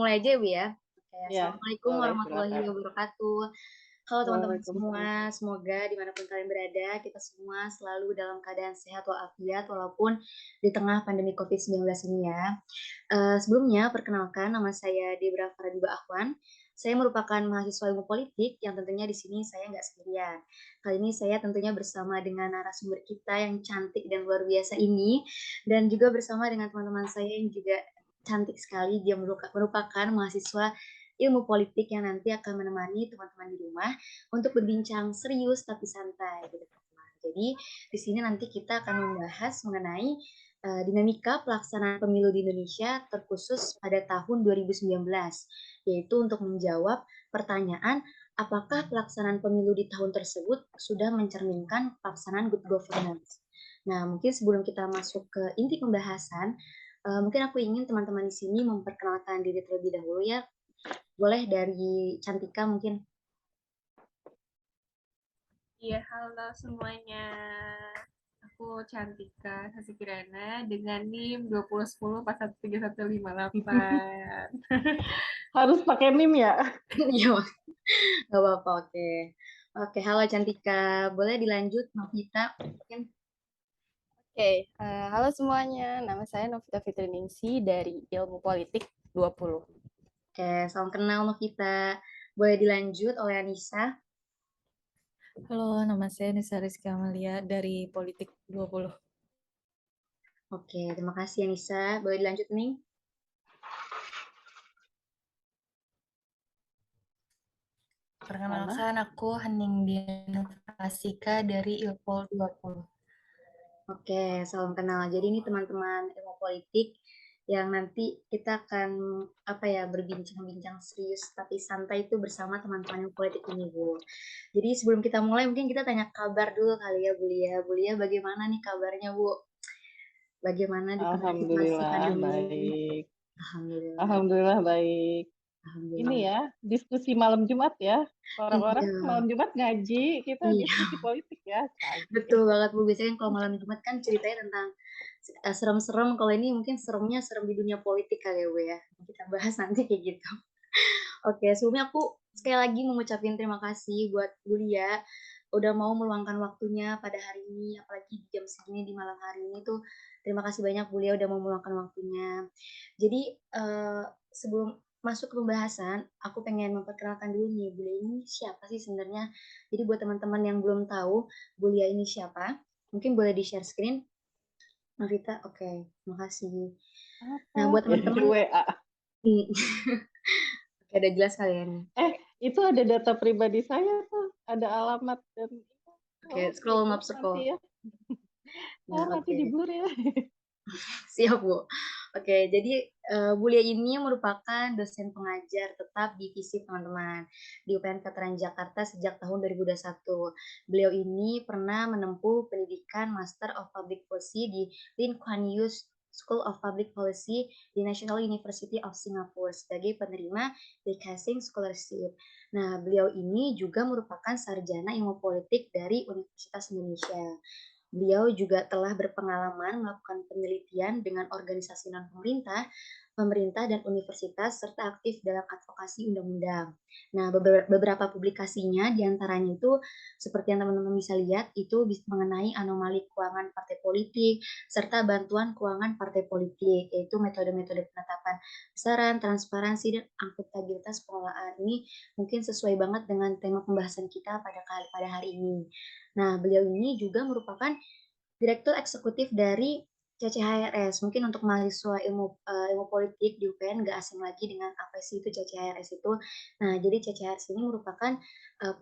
Mulai aja Bu ya. Oke, Iya, Assalamualaikum boleh warahmatullahi silakan. wabarakatuh. Halo teman-teman semua, Waalaikumsalam. semoga dimanapun kalian berada, kita semua selalu dalam keadaan sehat walafiat walaupun di tengah pandemi COVID-19 ini ya. Sebelumnya perkenalkan nama saya Debra Faradiba Ahwan. Saya merupakan mahasiswa ilmu politik yang tentunya di sini saya nggak sendirian. Kali ini saya tentunya bersama dengan narasumber kita yang cantik dan luar biasa ini, dan juga bersama dengan teman-teman saya yang juga cantik sekali. Dia merupakan mahasiswa ilmu politik yang nanti akan menemani teman-teman di rumah untuk berbincang serius tapi santai gitu teman-teman. Jadi di sini nanti kita akan membahas mengenai dinamika pelaksanaan pemilu di Indonesia terkhusus pada tahun 2019, yaitu untuk menjawab pertanyaan apakah pelaksanaan pemilu di tahun tersebut sudah mencerminkan pelaksanaan good governance. Nah, mungkin sebelum kita masuk ke inti pembahasan, mungkin aku ingin teman-teman di sini memperkenalkan diri terlebih dahulu ya. Boleh dari Cantika mungkin. Iya, halo semuanya. Aku Cantika Sasikirana dengan NIM 2010413158. Harus pakai NIM ya? Iya, nggak apa-apa, oke. Oke, halo Cantika. Boleh dilanjut, Novita? Mungkin. Oke, halo semuanya. Nama saya Novita Fitriningsi dari Ilmu Politik 20. Oke, salam kenal Novita. Boleh dilanjut oleh Anissa? Halo, nama saya Nisa Rizky Amalia dari Politik 20. Oke, terima kasih Anissa. Boleh dilanjut nih? Perkenalkan, aku Hening Dian Fasika dari Ilpol 20. Oke, salam kenal. Jadi ini teman-teman ilmu politik yang nanti kita akan berbincang-bincang serius tapi santai itu bersama teman-teman ilmu politik ini, Bu. Jadi sebelum kita mulai mungkin kita tanya kabar dulu kali ya, Bu Lia. Bu Lia bagaimana nih kabarnya, Bu? Bagaimana di tengah situasi Alhamdulillah pandemi ini? baik. Alhamdulillah. Alhamdulillah baik. Ini Alhamdulillah. ya, diskusi malam Jumat ya. Orang-orang Iya, malam Jumat ngaji, kita iya. diskusi politik ya. Betul Canggih. banget Bu. Biasanya kalau malam Jumat kan ceritanya tentang serem-serem. Kalau ini mungkin seremnya serem di dunia politik kali ya Bu ya. Kita bahas nanti kayak gitu. Oke, sebelumnya aku sekali lagi mengucapkan terima kasih buat Bu Lia udah mau meluangkan waktunya pada hari ini, apalagi di jam segini di malam hari ini tuh. Terima kasih banyak Bu Lia udah mau meluangkan waktunya. Jadi sebelum masuk ke pembahasan, aku pengen memperkenalkan dulu nih Bu Lia ini siapa sih sebenarnya. Jadi buat teman-teman yang belum tahu Bu Lia ini siapa, mungkin boleh di-share screen. Novita, oke, makasih. Nah, Apa? buat teman-teman, WA. oke, udah jelas kalian. Itu ada data pribadi saya tuh. Ada alamat dan Oke, scroll gitu up nanti scroll. ya. Nah, Nanti oke. di blur ya. Siap, Bu. Oke, jadi Bu Lia ini merupakan dosen pengajar tetap di FISIP, teman-teman, di UPN Veteran Jakarta sejak tahun 2021. Beliau ini pernah menempuh pendidikan Master of Public Policy di Lee Kuan Yew School of Public Policy di National University of Singapore sebagai penerima Becasing Scholarship. Nah, beliau ini juga merupakan sarjana ilmu politik dari Universitas Indonesia. Beliau juga telah berpengalaman melakukan penelitian dengan organisasi non-pemerintah, pemerintah, dan universitas, serta aktif dalam advokasi undang-undang. Nah, beberapa publikasinya diantaranya itu, seperti yang teman-teman bisa lihat, itu mengenai anomali keuangan partai politik, serta bantuan keuangan partai politik, yaitu metode-metode penetapan besaran, transparansi, dan akuntabilitas pengelolaan. Ini mungkin sesuai banget dengan tema pembahasan kita pada hari ini. Nah, beliau ini juga merupakan Direktur Eksekutif dari CCHRS. Mungkin untuk mahasiswa ilmu politik di UPN nggak asing lagi dengan apa sih itu CCHRS itu. Nah, jadi CCHRS ini merupakan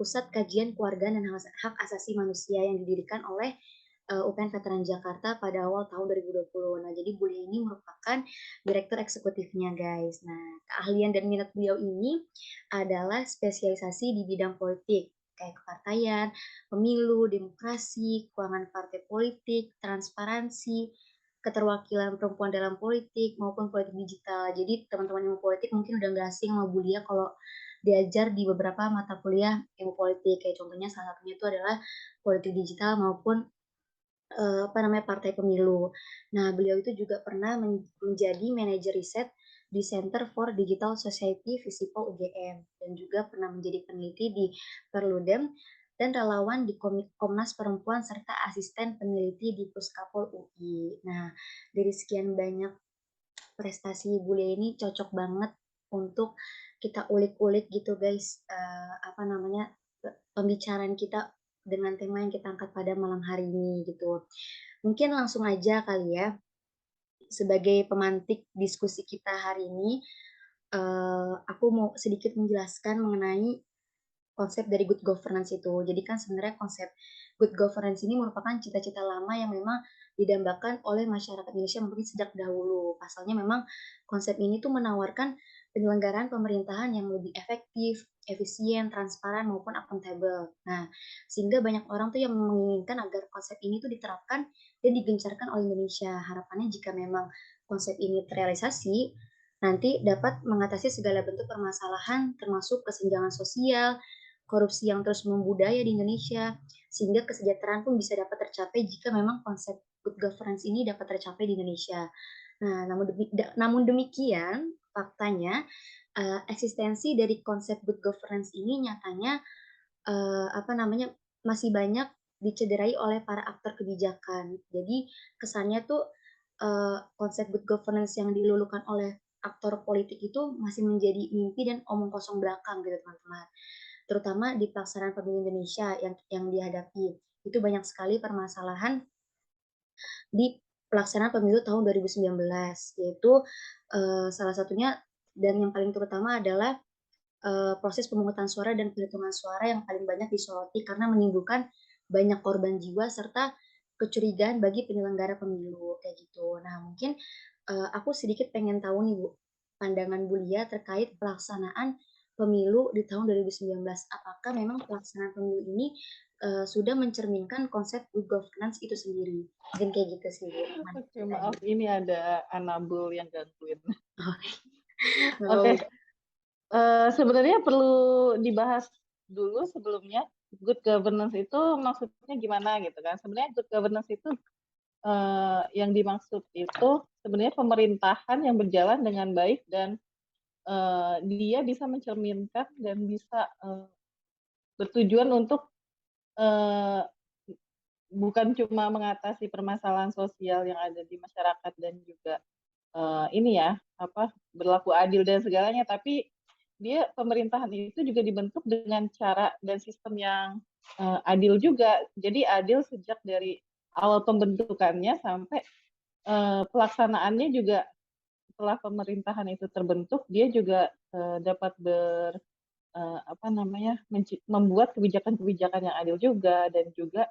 Pusat Kajian Keluarga dan Hak Asasi Manusia yang didirikan oleh UPN Veteran Jakarta pada awal tahun 2020. Nah, jadi beliau ini merupakan direktur eksekutifnya, guys. Nah, keahlian dan minat beliau ini adalah spesialisasi di bidang politik, kayak kepartaian, pemilu, demokrasi, keuangan partai politik, transparansi, keterwakilan perempuan dalam politik, maupun politik digital. Jadi teman-teman ilmu politik mungkin udah nggak asing sama Bulia kalau diajar di beberapa mata kuliah ilmu politik. Kayak contohnya salah satunya itu adalah politik digital maupun partai pemilu. Nah, beliau itu juga pernah menjadi manajer riset di Center for Digital Society Visipol UGM dan juga pernah menjadi peneliti di Perludem dan relawan di Komnas Perempuan serta asisten peneliti di Puskapol UI. Nah, dari sekian banyak prestasi Bulia ini cocok banget untuk kita ulik-ulik gitu guys, pembicaraan kita dengan tema yang kita angkat pada malam hari ini gitu. Mungkin langsung aja kali ya, sebagai pemantik diskusi kita hari ini, aku mau sedikit menjelaskan mengenai konsep dari good governance itu. Jadi kan sebenarnya konsep good governance ini merupakan cita-cita lama yang memang didambakan oleh masyarakat Indonesia mungkin sejak dahulu. Pasalnya memang konsep ini tuh menawarkan penyelenggaraan pemerintahan yang lebih efektif, efisien, transparan maupun akuntabel. Nah, sehingga banyak orang tuh yang menginginkan agar konsep ini tuh diterapkan dan digencarkan oleh Indonesia. Harapannya jika memang konsep ini terrealisasi, nanti dapat mengatasi segala bentuk permasalahan termasuk kesenjangan sosial, korupsi yang terus membudaya di Indonesia, sehingga kesejahteraan pun bisa dapat tercapai jika memang konsep good governance ini dapat tercapai di Indonesia. Nah, namun demikian, faktanya eksistensi dari konsep good governance ini nyatanya masih banyak dicederai oleh para aktor kebijakan. Jadi kesannya tuh konsep good governance yang dilulukan oleh aktor politik itu masih menjadi mimpi dan omong kosong belakang gitu teman-teman, terutama di pelaksanaan pemilu Indonesia yang dihadapi. Itu banyak sekali permasalahan di pelaksanaan pemilu tahun 2019, yaitu salah satunya dan yang paling terutama adalah proses pemungutan suara dan penghitungan suara yang paling banyak disoroti karena menimbulkan banyak korban jiwa serta kecurigaan bagi penyelenggara pemilu kayak gitu. Nah, mungkin aku sedikit pengen tahu nih Bu, pandangan Bulia terkait pelaksanaan pemilu di tahun 2019. Apakah memang pelaksanaan pemilu ini sudah mencerminkan konsep good governance itu sendiri? Mungkin kayak gitu sih Bu. Oke, maaf ini ada Anabul yang gangguin. Oke. Sebenarnya perlu dibahas dulu sebelumnya good governance itu maksudnya gimana gitu kan. Sebenarnya good governance itu yang dimaksud itu sebenarnya pemerintahan yang berjalan dengan baik dan dia bisa mencerminkan dan bisa bertujuan untuk bukan cuma mengatasi permasalahan sosial yang ada di masyarakat dan juga berlaku adil dan segalanya, tapi dia pemerintahan itu juga dibentuk dengan cara dan sistem yang adil juga. Jadi adil sejak dari awal pembentukannya sampai pelaksanaannya juga setelah pemerintahan itu terbentuk, dia juga dapat membuat kebijakan-kebijakan yang adil juga dan juga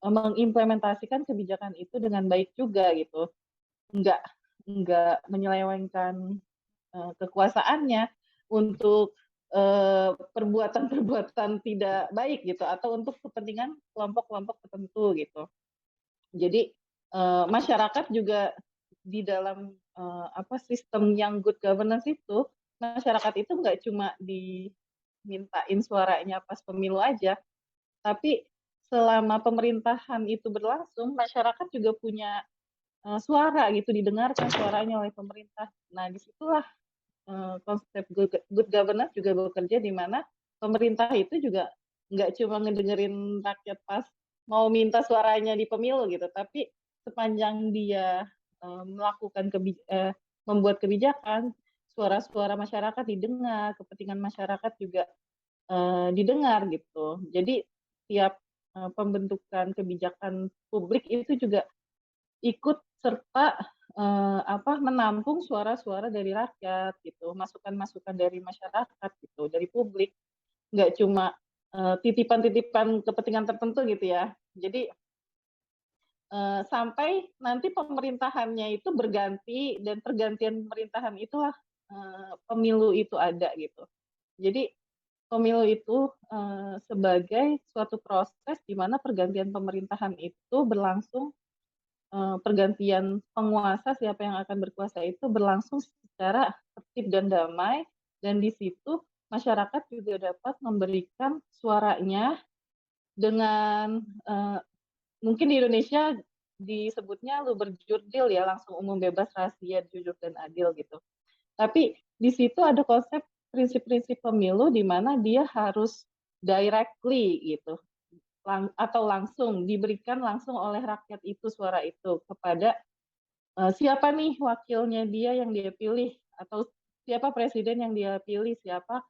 mengimplementasikan kebijakan itu dengan baik juga gitu. Enggak menyelewengkan kekuasaannya untuk perbuatan-perbuatan tidak baik gitu atau untuk kepentingan kelompok-kelompok tertentu gitu. Jadi masyarakat juga di dalam sistem yang good governance itu, masyarakat itu nggak cuma dimintain suaranya pas pemilu aja, tapi selama pemerintahan itu berlangsung, masyarakat juga punya suara gitu, didengarkan suaranya oleh pemerintah. Nah, disitulah konsep good governance juga bekerja, di mana pemerintah itu juga nggak cuma ngedengerin rakyat pas mau minta suaranya di pemilu gitu, tapi sepanjang dia membuat kebijakan, suara-suara masyarakat didengar, kepentingan masyarakat juga didengar gitu. Jadi tiap pembentukan kebijakan publik itu juga ikut serta menampung suara-suara dari rakyat gitu, masukan-masukan dari masyarakat gitu, dari publik, nggak cuma titipan-titipan kepentingan tertentu gitu ya. Jadi sampai nanti pemerintahannya itu berganti dan pergantian pemerintahan itulah pemilu itu ada gitu. Jadi pemilu itu sebagai suatu proses di mana pergantian pemerintahan itu berlangsung, pergantian penguasa, siapa yang akan berkuasa itu berlangsung secara tertib dan damai, dan di situ masyarakat juga dapat memberikan suaranya dengan mungkin di Indonesia disebutnya luber jurdil ya, langsung umum bebas rahasia jujur dan adil gitu. Tapi di situ ada konsep prinsip-prinsip pemilu di mana dia harus directly gitu, atau langsung diberikan langsung oleh rakyat itu suara itu kepada siapa nih wakilnya dia yang dia pilih, atau siapa presiden yang dia pilih, siapa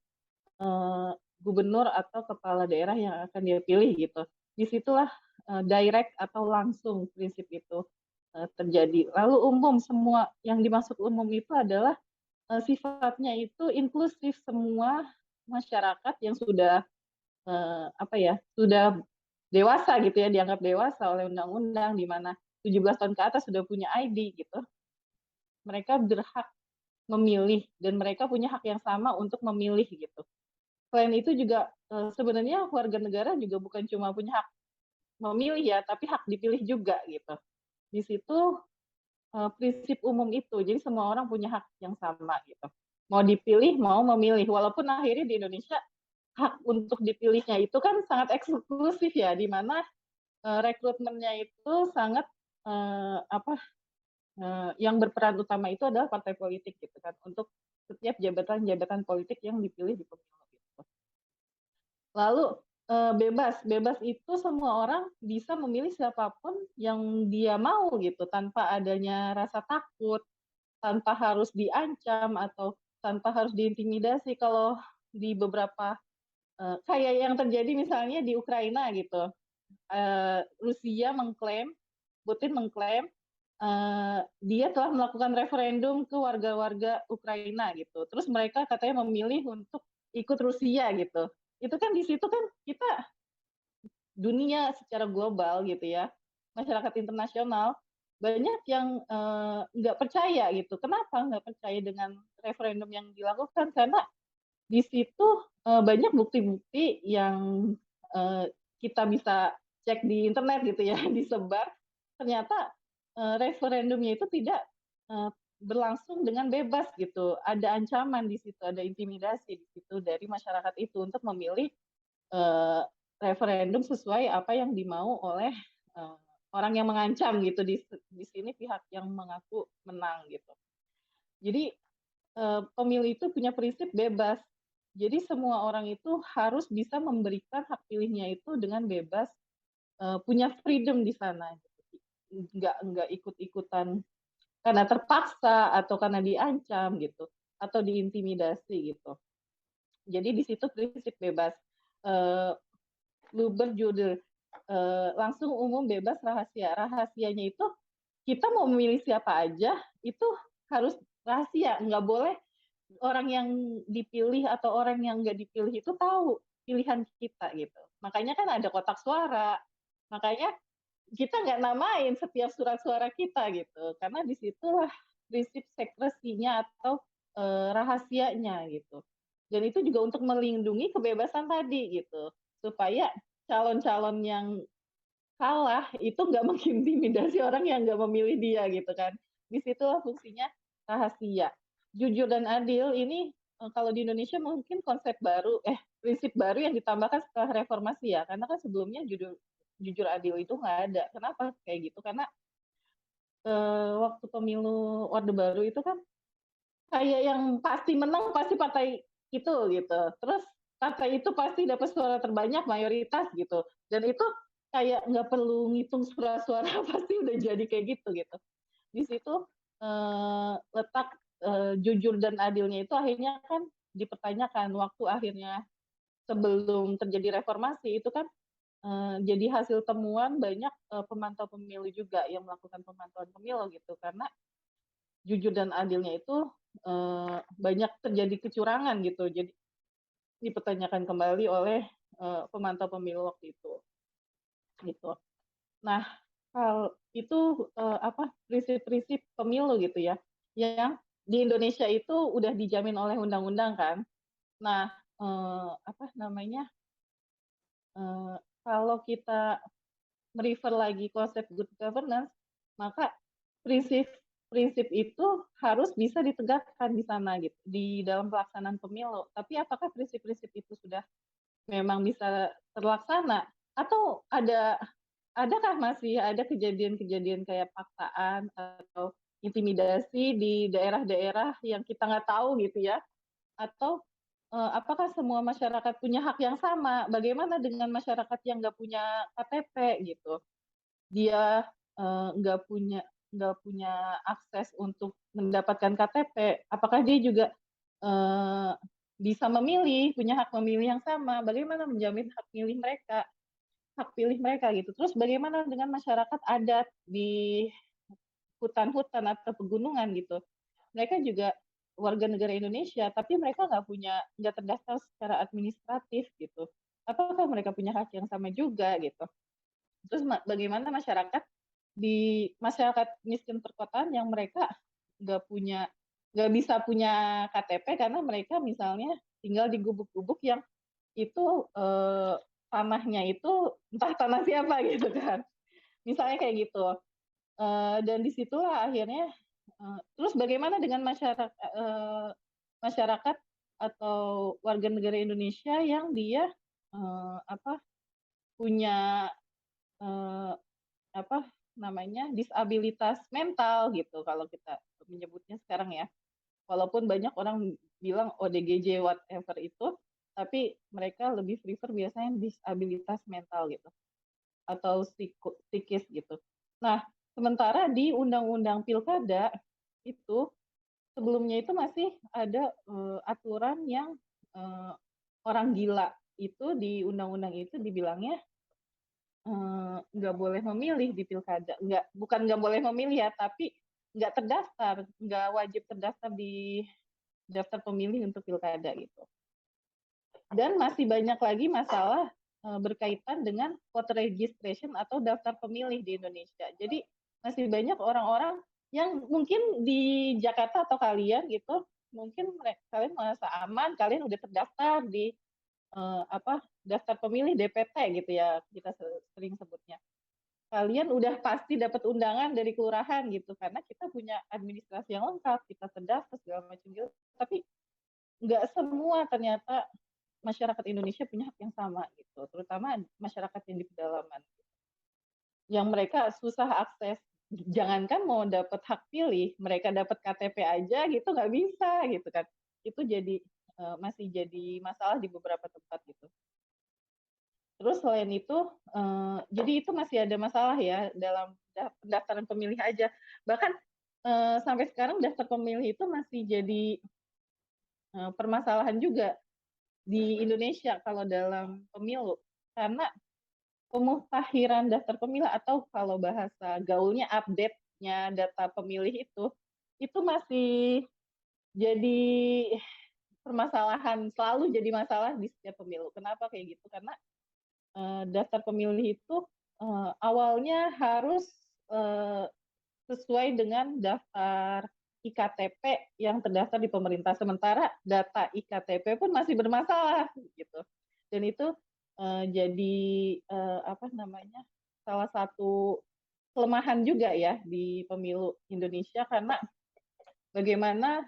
gubernur atau kepala daerah yang akan dia pilih gitu. Disitulah direct atau langsung prinsip itu terjadi. Lalu umum, semua yang dimaksud umum itu adalah sifatnya itu inklusif, semua masyarakat yang sudah sudah dewasa gitu ya, dianggap dewasa oleh undang-undang, di mana 17 tahun ke atas sudah punya ID gitu. Mereka berhak memilih dan mereka punya hak yang sama untuk memilih gitu. Selain itu juga sebenarnya warga negara juga bukan cuma punya hak memilih ya, tapi hak dipilih juga gitu. Di situ prinsip umum itu, jadi semua orang punya hak yang sama gitu. Mau dipilih, mau memilih, walaupun akhirnya di Indonesia hak untuk dipilihnya itu kan sangat eksklusif ya, di mana rekrutmennya itu sangat yang berperan utama itu adalah partai politik gitu kan, untuk setiap jabatan-jabatan politik yang dipilih di pemilu gitu. Lalu bebas itu semua orang bisa memilih siapapun yang dia mau gitu, tanpa adanya rasa takut, tanpa harus diancam atau tanpa harus diintimidasi. Kalau di beberapa kayak yang terjadi misalnya di Ukraina gitu, Rusia mengklaim, Putin mengklaim dia telah melakukan referendum ke warga-warga Ukraina gitu. Terus mereka katanya memilih untuk ikut Rusia gitu. Itu kan di situ kan kita dunia secara global gitu ya, masyarakat internasional banyak yang nggak percaya gitu. Kenapa nggak percaya dengan referendum yang dilakukan? Karena di situ banyak bukti-bukti yang kita bisa cek di internet gitu ya, disebar. Ternyata referendumnya itu tidak berlangsung dengan bebas gitu. Ada ancaman di situ, ada intimidasi di situ dari masyarakat itu untuk memilih referendum sesuai apa yang dimau oleh orang yang mengancam gitu. Di sini pihak yang mengaku menang gitu. Jadi pemilu itu punya prinsip bebas. Jadi semua orang itu harus bisa memberikan hak pilihnya itu dengan bebas, punya freedom di sana. Nggak ikut-ikutan karena terpaksa atau karena diancam gitu, atau diintimidasi gitu. Jadi di situ prinsip bebas. Luber judul langsung, umum, bebas, rahasia. Rahasianya itu kita mau memilih siapa aja itu harus rahasia, nggak boleh orang yang dipilih atau orang yang nggak dipilih itu tahu pilihan kita gitu. Makanya kan ada kotak suara, makanya kita nggak namain setiap surat suara kita gitu, karena disitulah prinsip sekresinya atau rahasianya gitu. Dan itu juga untuk melindungi kebebasan tadi gitu, supaya calon-calon yang kalah itu nggak mengintimidasi orang yang nggak memilih dia gitu kan. Disitulah fungsinya rahasia. Jujur dan adil ini kalau di Indonesia mungkin konsep baru, prinsip baru yang ditambahkan setelah reformasi ya, karena kan sebelumnya jujur adil itu nggak ada. Kenapa kayak gitu? Karena waktu pemilu Orde Baru itu kan kayak yang pasti menang pasti partai itu gitu. Terus partai itu pasti dapat suara terbanyak, mayoritas gitu. Dan itu kayak nggak perlu ngitung suara-suara pasti udah jadi kayak gitu gitu. Di situ letak jujur dan adilnya itu akhirnya kan dipertanyakan waktu akhirnya sebelum terjadi reformasi itu kan jadi hasil temuan banyak pemantau pemilu juga yang melakukan pemantauan pemilu gitu, karena jujur dan adilnya itu banyak terjadi kecurangan gitu, jadi dipertanyakan kembali oleh pemantau pemilu waktu itu gitu. Nah, hal itu prinsip-prinsip pemilu gitu ya, yang di Indonesia itu udah dijamin oleh undang-undang kan. Nah, kalau kita merefer lagi konsep good governance, maka prinsip itu harus bisa ditegakkan di sana gitu, di dalam pelaksanaan pemilu. Tapi apakah prinsip-prinsip itu sudah memang bisa terlaksana, atau adakah masih ada kejadian-kejadian kayak paksaan atau intimidasi di daerah-daerah yang kita nggak tahu gitu ya, atau apakah semua masyarakat punya hak yang sama? Bagaimana dengan masyarakat yang nggak punya KTP gitu? Dia nggak punya akses untuk mendapatkan KTP, apakah dia juga bisa memilih, punya hak memilih yang sama? Bagaimana menjamin hak pilih mereka gitu? Terus bagaimana dengan masyarakat adat di hutan-hutan atau pegunungan gitu? Mereka juga warga negara Indonesia, tapi mereka nggak terdaftar secara administratif gitu. Apakah mereka punya hak yang sama juga gitu? Terus bagaimana masyarakat miskin perkotaan yang mereka nggak bisa punya KTP karena mereka misalnya tinggal di gubuk-gubuk yang itu tanahnya itu entah tanah siapa gitu kan, misalnya kayak gitu. Dan disitulah akhirnya terus bagaimana dengan masyarakat atau warga negara Indonesia yang dia punya apa namanya disabilitas mental gitu kalau kita menyebutnya sekarang ya. Walaupun banyak orang bilang ODGJ whatever itu, tapi mereka lebih prefer biasanya disabilitas mental gitu atau psikis gitu. Nah, sementara di Undang-Undang Pilkada itu sebelumnya itu masih ada aturan yang orang gila itu di undang-undang itu dibilangnya nggak boleh memilih di pilkada, bukan nggak boleh memilih ya, tapi nggak terdaftar, nggak wajib terdaftar di daftar pemilih untuk pilkada gitu. Dan masih banyak lagi masalah berkaitan dengan voter registration atau daftar pemilih di Indonesia. Jadi masih banyak orang-orang yang mungkin di Jakarta atau kalian gitu, mungkin kalian merasa aman, kalian udah terdaftar di daftar pemilih DPT gitu ya, kita sering sebutnya. Kalian udah pasti dapat undangan dari kelurahan gitu, karena kita punya administrasi yang lengkap, kita terdaftar segala macam gitu. Tapi nggak semua ternyata masyarakat Indonesia punya hak yang sama gitu, terutama masyarakat yang di pedalaman, yang mereka susah akses. Jangankan mau dapat hak pilih, mereka dapat KTP aja gitu nggak bisa gitu kan. Itu masih jadi masalah di beberapa tempat gitu. Terus selain itu, jadi itu masih ada masalah ya dalam pendaftaran pemilih aja. Bahkan sampai sekarang daftar pemilih itu masih jadi permasalahan juga di Indonesia kalau dalam pemilu. Karena pemutahiran daftar pemilih atau kalau bahasa gaulnya update-nya data pemilih itu masih jadi permasalahan, selalu jadi masalah di setiap pemilu. Kenapa kayak gitu? Karena daftar pemilih itu awalnya harus sesuai dengan daftar IKTP yang terdaftar di pemerintah. Sementara data IKTP pun masih bermasalah gitu. Dan itu jadi salah satu kelemahan juga ya di pemilu Indonesia, karena bagaimana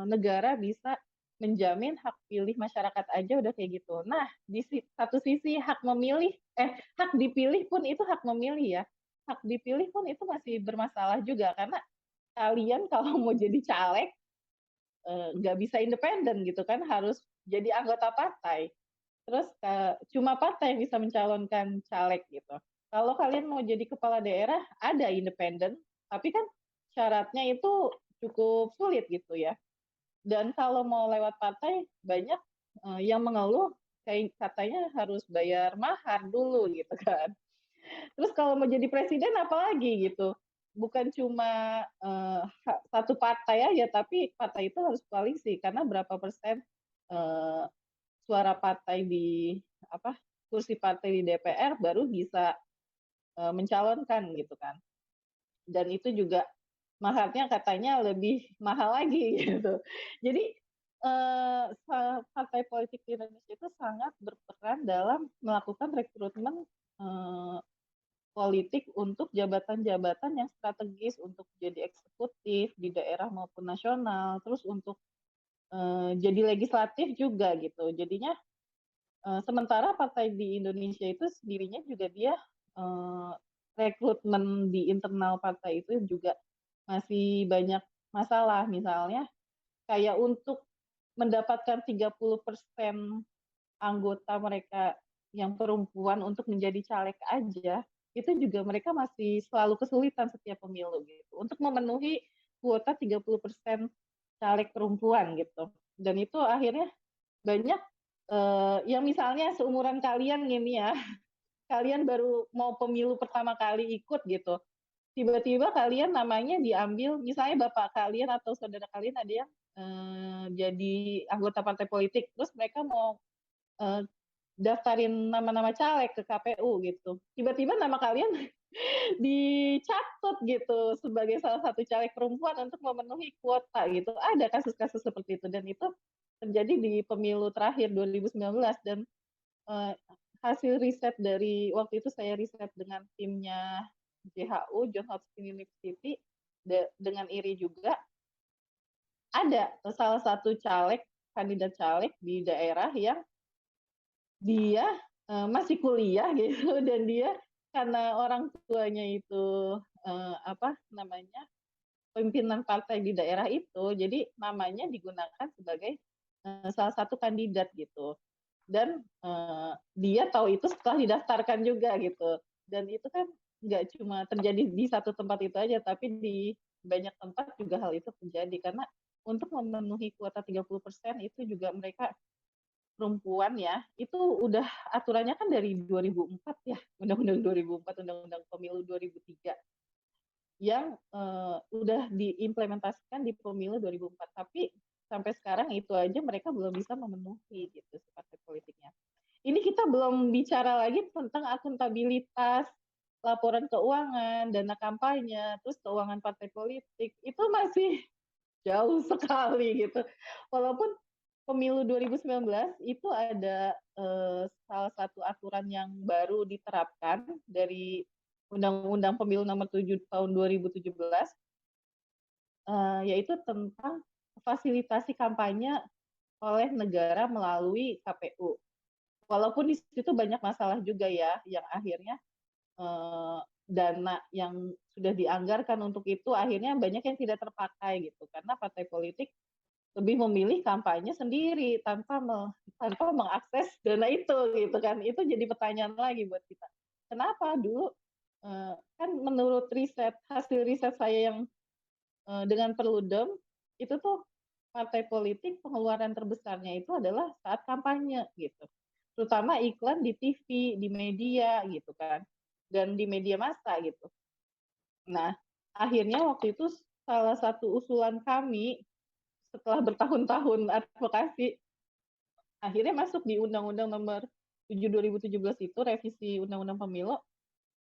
negara bisa menjamin hak pilih masyarakat aja udah kayak gitu. Nah, di satu sisi hak dipilih pun itu hak memilih ya. Hak dipilih pun itu masih bermasalah juga, karena kalian kalau mau jadi caleg nggak bisa independen gitu kan, harus jadi anggota partai. Terus cuma partai yang bisa mencalonkan caleg gitu. Kalau kalian mau jadi kepala daerah ada independen, tapi kan syaratnya itu cukup sulit gitu ya. Dan kalau mau lewat partai banyak yang mengeluh kayak katanya harus bayar mahar dulu gitu kan. Terus kalau mau jadi presiden apalagi gitu, bukan cuma satu partai aja, tapi partai itu harus koalisi karena berapa persen suara partai di kursi partai di DPR baru bisa mencalonkan gitu kan. Dan itu juga maharnya katanya lebih mahal lagi gitu. Jadi partai politik di Indonesia itu sangat berperan dalam melakukan rekrutmen politik untuk jabatan-jabatan yang strategis, untuk jadi eksekutif di daerah maupun nasional, terus untuk jadi legislatif juga gitu. Jadinya sementara partai di Indonesia itu sendirinya juga dia rekrutmen di internal partai itu juga masih banyak masalah. Misalnya kayak untuk mendapatkan 30% anggota mereka yang perempuan untuk menjadi caleg aja, itu juga mereka masih selalu kesulitan setiap pemilu gitu, untuk memenuhi kuota 30% caleg perempuan gitu. Dan itu akhirnya banyak yang misalnya seumuran kalian ini ya, kalian baru mau pemilu pertama kali ikut gitu, tiba-tiba kalian namanya diambil, misalnya bapak kalian atau saudara kalian ada yang jadi anggota partai politik, terus mereka mau daftarin nama-nama caleg ke KPU gitu. Tiba-tiba nama kalian dicatat gitu sebagai salah satu caleg perempuan untuk memenuhi kuota gitu. Ada kasus-kasus seperti itu dan itu terjadi di pemilu terakhir 2019 dan hasil riset dari waktu itu saya riset dengan timnya JHU, Johns Hopkins University, dengan IRI juga ada salah satu caleg, kandidat caleg di daerah yang dia masih kuliah gitu dan dia karena orang tuanya itu apa namanya pimpinan partai di daerah itu, jadi namanya digunakan sebagai salah satu kandidat gitu. Dan dia tahu itu setelah didaftarkan juga gitu. Dan itu kan nggak cuma terjadi di satu tempat itu aja, tapi di banyak tempat juga hal itu terjadi karena untuk memenuhi kuota 30% itu juga mereka perempuan ya, itu udah aturannya kan dari 2004 ya, Undang-Undang 2004, Undang-Undang Pemilu 2003 yang udah diimplementasikan di pemilu 2004. Tapi sampai sekarang itu aja mereka belum bisa memenuhi gitu partai politiknya. Ini kita belum bicara lagi tentang akuntabilitas, laporan keuangan, dana kampanye, terus keuangan partai politik, itu masih jauh sekali gitu. Walaupun pemilu 2019 itu ada salah satu aturan yang baru diterapkan dari Undang-Undang Pemilu Nomor 7 Tahun 2017, yaitu tentang fasilitasi kampanye oleh negara melalui KPU. Walaupun di situ banyak masalah juga ya, yang akhirnya dana yang sudah dianggarkan untuk itu akhirnya banyak yang tidak terpakai gitu, karena partai politik lebih memilih kampanye sendiri tanpa mengakses dana itu gitu kan. Itu jadi pertanyaan lagi buat kita. Kenapa dulu kan menurut hasil riset saya yang dengan Perludem itu tuh partai politik pengeluaran terbesarnya itu adalah saat kampanye gitu. Terutama iklan di TV, di media gitu kan. Dan di media massa gitu. Nah, akhirnya waktu itu salah satu usulan kami setelah bertahun-tahun advokasi, akhirnya masuk di Undang-Undang Nomor 7 2017 itu, revisi Undang-Undang Pemilu,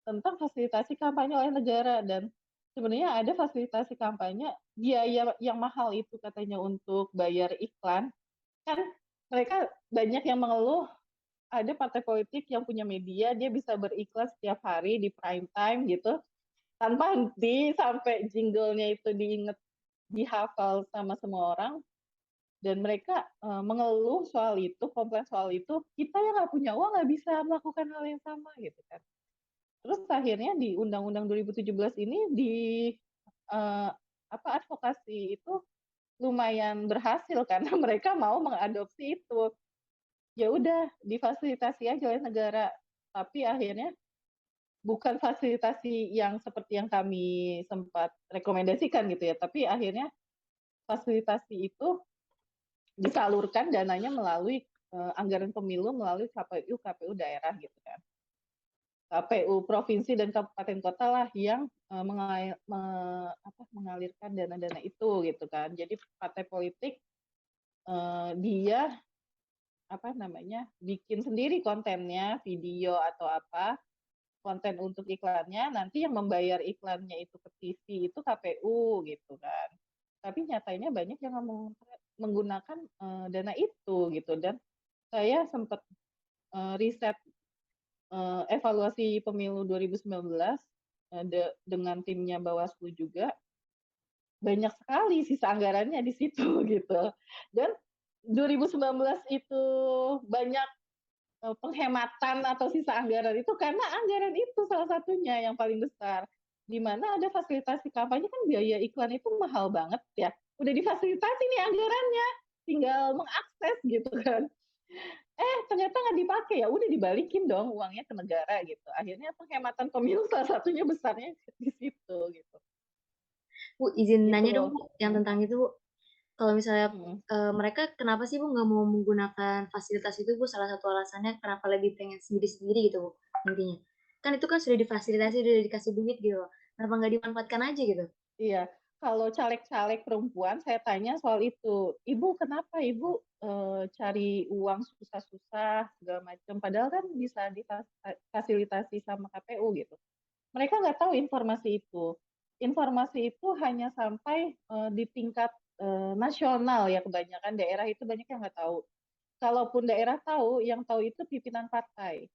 tentang fasilitasi kampanye oleh negara. Dan sebenarnya ada fasilitasi kampanye, biaya yang mahal itu katanya untuk bayar iklan. Kan mereka banyak yang mengeluh, ada partai politik yang punya media, dia bisa beriklan setiap hari di prime time gitu, tanpa henti sampai jinglenya itu dihafal sama semua orang. Dan mereka mengeluh soal itu, komplain soal itu, kita yang nggak punya uang nggak bisa melakukan hal yang sama gitu kan. Terus akhirnya di Undang-Undang 2017 ini di advokasi itu lumayan berhasil karena mereka mau mengadopsi itu. Ya udah difasilitasi aja oleh negara, tapi akhirnya bukan fasilitasi yang seperti yang kami sempat rekomendasikan gitu ya, tapi akhirnya fasilitasi itu disalurkan dananya melalui anggaran pemilu melalui KPU daerah gitu kan. KPU provinsi dan kabupaten kota lah yang mengalirkan dana-dana itu gitu kan. Jadi partai politik dia bikin sendiri kontennya, video atau apa, konten untuk iklannya, nanti yang membayar iklannya itu ke TV itu KPU gitu kan. Tapi nyatanya banyak yang menggunakan dana itu gitu. Dan saya sempat riset evaluasi pemilu 2019 dengan timnya Bawaslu juga, banyak sekali sisa anggarannya di situ gitu. Dan 2019 itu banyak penghematan atau sisa anggaran itu karena anggaran itu salah satunya yang paling besar. di mana ada fasilitasi kampanye kan biaya iklan itu mahal banget ya. Udah difasilitasi nih anggarannya, tinggal mengakses gitu kan. Ternyata nggak dipakai, ya udah dibalikin dong uangnya ke negara gitu. Akhirnya penghematan pemilu salah satunya besarnya di situ gitu. Bu, izin Gitu nanya loh. dong Bu, yang tentang itu Bu. Kalau misalnya Hmm. mereka kenapa sih Bu nggak mau menggunakan fasilitas itu Bu? Salah satu alasannya kenapa lebih pengen sendiri-sendiri gitu Bu, intinya. Kan itu kan sudah difasilitasi, udah dikasih duit gitu loh. Kenapa nggak dimanfaatkan aja gitu? Iya, kalau caleg-caleg perempuan saya tanya soal itu, "Ibu kenapa Ibu, cari uang susah-susah segala macam, padahal kan bisa difasilitasi sama KPU," gitu. Mereka nggak tahu informasi itu. Informasi itu hanya sampai, di tingkat, nasional ya kebanyakan, daerah itu banyak yang nggak tahu. Kalaupun daerah tahu, yang tahu itu pimpinan partai.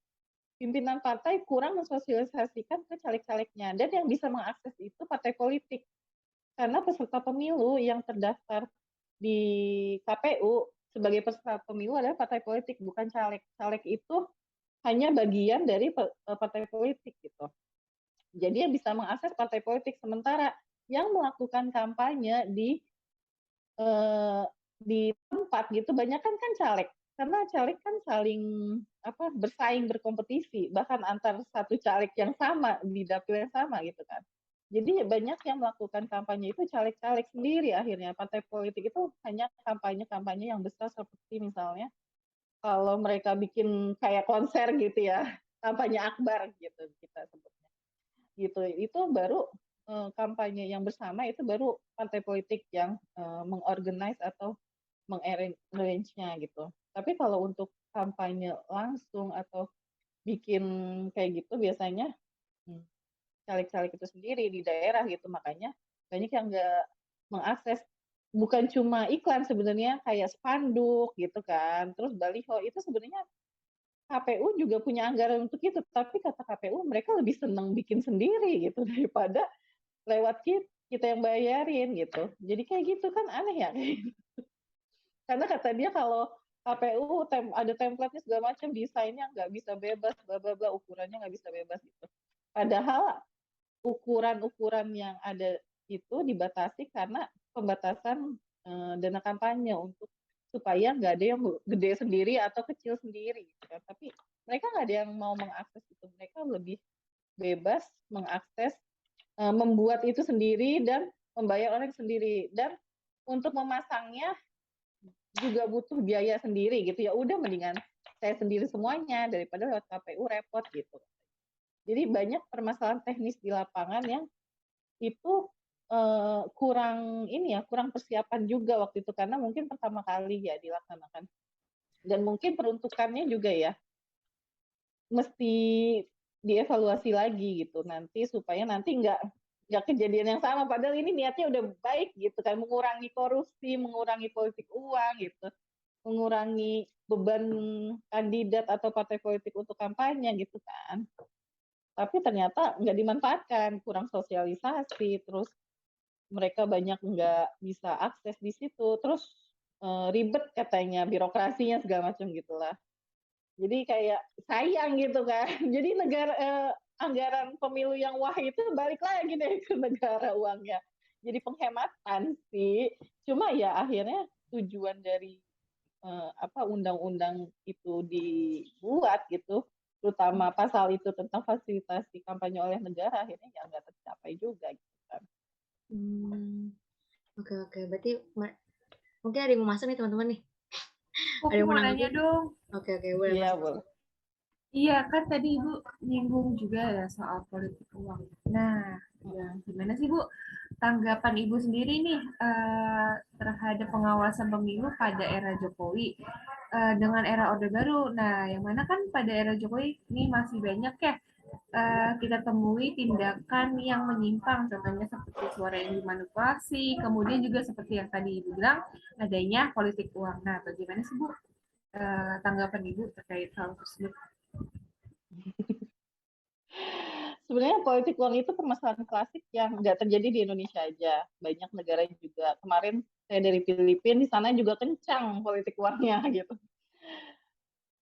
Pimpinan partai kurang mensosialisasikan ke caleg-calegnya, dan yang bisa mengakses itu partai politik. Karena peserta pemilu yang terdaftar di KPU sebagai peserta pemilu adalah partai politik, bukan caleg. Caleg itu hanya bagian dari partai politik gitu. Jadi yang bisa mengakses partai politik, sementara yang melakukan kampanye di tempat gitu banyak kan caleg. Karena caleg kan saling bersaing, berkompetisi, bahkan antar satu caleg yang sama di dapil yang sama gitu kan. Jadi banyak yang melakukan kampanye itu caleg-caleg sendiri akhirnya. Partai politik itu hanya kampanye-kampanye yang besar seperti misalnya kalau mereka bikin kayak konser gitu ya, kampanye akbar gitu kita sebutnya. Gitu. Itu baru kampanye yang bersama itu baru partai politik yang mengorganize atau mengarrange-nya gitu. Tapi kalau untuk kampanye langsung atau bikin kayak gitu biasanya caleg-caleg itu sendiri di daerah gitu, makanya banyak yang nggak mengakses. Bukan cuma iklan sebenarnya, kayak spanduk gitu kan, terus baliho itu sebenarnya KPU juga punya anggaran untuk itu, tapi kata KPU mereka lebih senang bikin sendiri gitu daripada lewat kita yang bayarin gitu. Jadi kayak gitu kan aneh ya kayak gitu. Karena kata dia kalau KPU ada template-nya segala macam, desainnya nggak bisa bebas, bla bla bla, ukurannya nggak bisa bebas gitu. Padahal ukuran-ukuran yang ada itu dibatasi karena pembatasan dana kampanye untuk supaya nggak ada yang gede sendiri atau kecil sendiri gitu kan. Tapi mereka nggak ada yang mau mengakses itu, mereka lebih bebas mengakses, membuat itu sendiri dan membayar orang sendiri, dan untuk memasangnya juga butuh biaya sendiri gitu, ya udah mendingan saya sendiri semuanya daripada lewat KPU repot gitu. Jadi banyak permasalahan teknis di lapangan yang itu kurang persiapan juga waktu itu karena mungkin pertama kali ya dilaksanakan. Dan mungkin peruntukannya juga ya mesti dievaluasi lagi gitu nanti supaya nanti nggak kejadian yang sama, padahal ini niatnya udah baik gitu kan, mengurangi korupsi, mengurangi politik uang gitu, mengurangi beban kandidat atau partai politik untuk kampanye gitu kan. Tapi ternyata nggak dimanfaatkan, kurang sosialisasi, terus mereka banyak nggak bisa akses di situ, terus ribet katanya birokrasinya segala macam gitulah. Jadi kayak sayang gitu kan. Jadi anggaran pemilu yang wah itu balik lagi deh ke negara uangnya. Jadi penghematan sih. Cuma ya akhirnya tujuan dari undang-undang itu dibuat gitu, terutama pasal itu tentang fasilitasi kampanye oleh negara, akhirnya ya nggak tercapai juga gitu kan. Oke. Berarti mungkin ada yang mau masuk nih teman-teman nih. Ada yang mau nanya dong. Oke, boleh Iya, masuk. boleh. Iya, kan tadi Ibu nyinggung juga ya soal politik uang. Nah, ya gimana sih Bu tanggapan Ibu sendiri nih terhadap pengawasan pemilu pada era Jokowi dengan era Orde Baru. Nah, yang mana kan pada era Jokowi ini masih banyak ya kita temui tindakan yang menyimpang, contohnya seperti suara yang dimanipulasi, kemudian juga seperti yang tadi Ibu bilang, adanya politik uang. Nah, bagaimana sih Bu tanggapan Ibu terkait hal tersebut? Sebenarnya politik uang itu permasalahan klasik yang nggak terjadi di Indonesia aja. Banyak negara juga. Kemarin saya dari Filipina, di sana juga kencang politik uangnya gitu.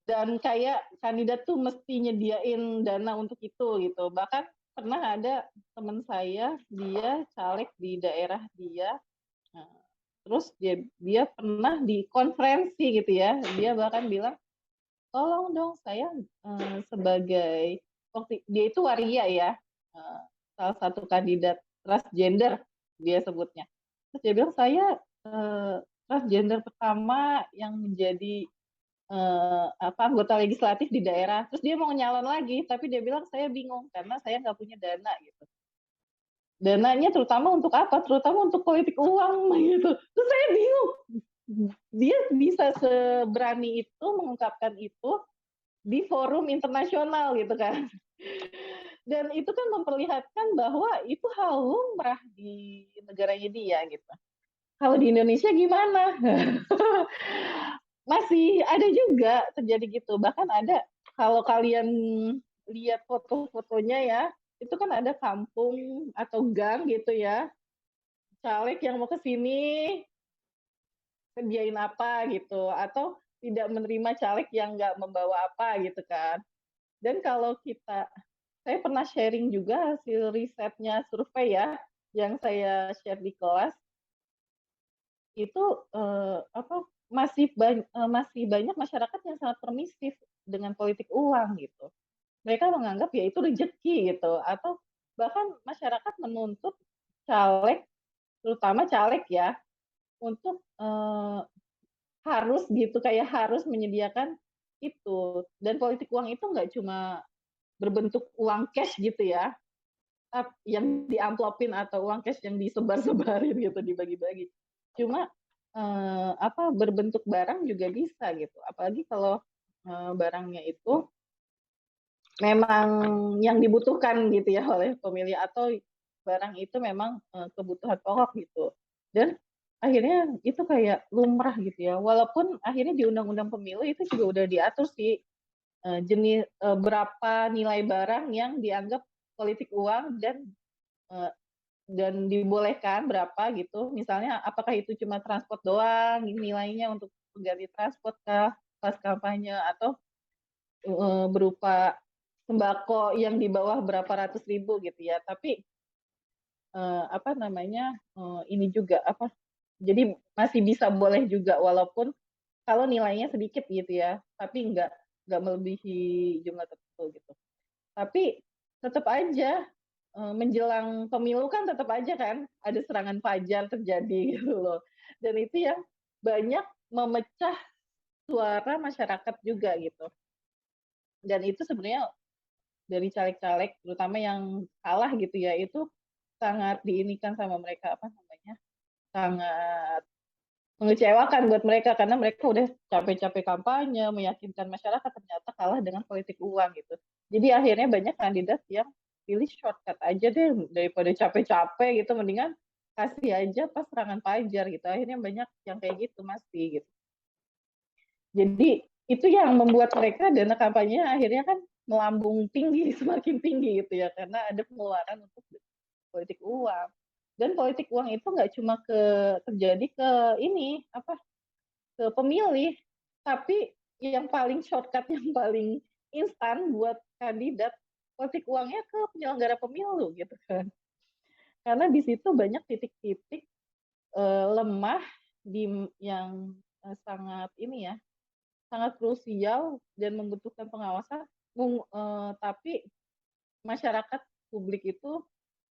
Dan kayak kandidat tuh mesti nyediain dana untuk itu gitu. Bahkan pernah ada teman saya, dia caleg di daerah dia, terus dia pernah di konferensi gitu ya, dia bahkan bilang, tolong dong saya sebagai, dia itu waria ya, salah satu kandidat transgender dia sebutnya. Terus dia bilang, saya transgender pertama yang menjadi anggota legislatif di daerah. Terus dia mau nyalon lagi, tapi dia bilang saya bingung karena saya nggak punya dana gitu. Dananya terutama untuk apa? Terutama untuk politik uang gitu. Terus saya bingung. Dia bisa seberani itu mengungkapkan itu di forum internasional gitu kan. Dan itu kan memperlihatkan bahwa itu hal lumrah di negaranya dia gitu. Kalau di Indonesia gimana? Masih ada juga terjadi gitu. Bahkan ada, kalau kalian lihat foto-fotonya ya, itu kan ada kampung atau gang gitu ya, caleg yang mau ke sini sediain apa gitu, atau tidak menerima caleg yang nggak membawa apa gitu kan. Dan kalau saya pernah sharing juga hasil risetnya survei ya, yang saya share di kelas, itu masih banyak masyarakat yang sangat permisif dengan politik uang gitu. Mereka menganggap ya itu rezeki gitu, atau bahkan masyarakat menuntut caleg, terutama caleg ya, untuk harus gitu, kayak harus menyediakan itu. Dan politik uang itu nggak cuma berbentuk uang cash gitu ya, yang diamplopin atau uang cash yang disebar-sebarin gitu, dibagi-bagi. Cuma berbentuk barang juga bisa gitu. Apalagi kalau barangnya itu memang yang dibutuhkan gitu ya oleh pemilih, atau barang itu memang kebutuhan pokok gitu. Dan akhirnya itu kayak lumrah gitu ya. Walaupun akhirnya di Undang-Undang Pemilu itu juga udah diatur sih jenis berapa nilai barang yang dianggap politik uang dan dibolehkan berapa gitu. Misalnya apakah itu cuma transport doang nilainya untuk mengganti transport kah pas kampanye, atau berupa sembako yang di bawah berapa ratus ribu gitu ya. Tapi ini juga jadi masih bisa boleh juga walaupun kalau nilainya sedikit gitu ya, tapi nggak melebihi jumlah tertentu gitu. Tapi tetap aja menjelang pemilu kan tetap aja kan ada serangan fajar terjadi gitu loh. Dan itu yang banyak memecah suara masyarakat juga gitu. Dan itu sebenarnya dari caleg-caleg terutama yang kalah gitu ya, itu sangat diinikan sama mereka, sangat mengecewakan buat mereka karena mereka udah capek-capek kampanye, meyakinkan masyarakat, ternyata kalah dengan politik uang gitu. Jadi akhirnya banyak kandidat yang pilih shortcut aja deh daripada capek-capek gitu, mendingan kasih aja pas serangan fajar gitu. Akhirnya banyak yang kayak gitu masih gitu. Jadi itu yang membuat mereka dana kampanye akhirnya kan melambung tinggi, semakin tinggi gitu ya, karena ada pengeluaran untuk politik uang. Dan politik uang itu nggak cuma terjadi ke ke pemilih, tapi yang paling shortcut, yang paling instan buat kandidat, politik uangnya ke penyelenggara pemilu gitu kan. Karena di situ banyak titik-titik lemah yang sangat sangat krusial dan membutuhkan pengawasan, tapi masyarakat publik itu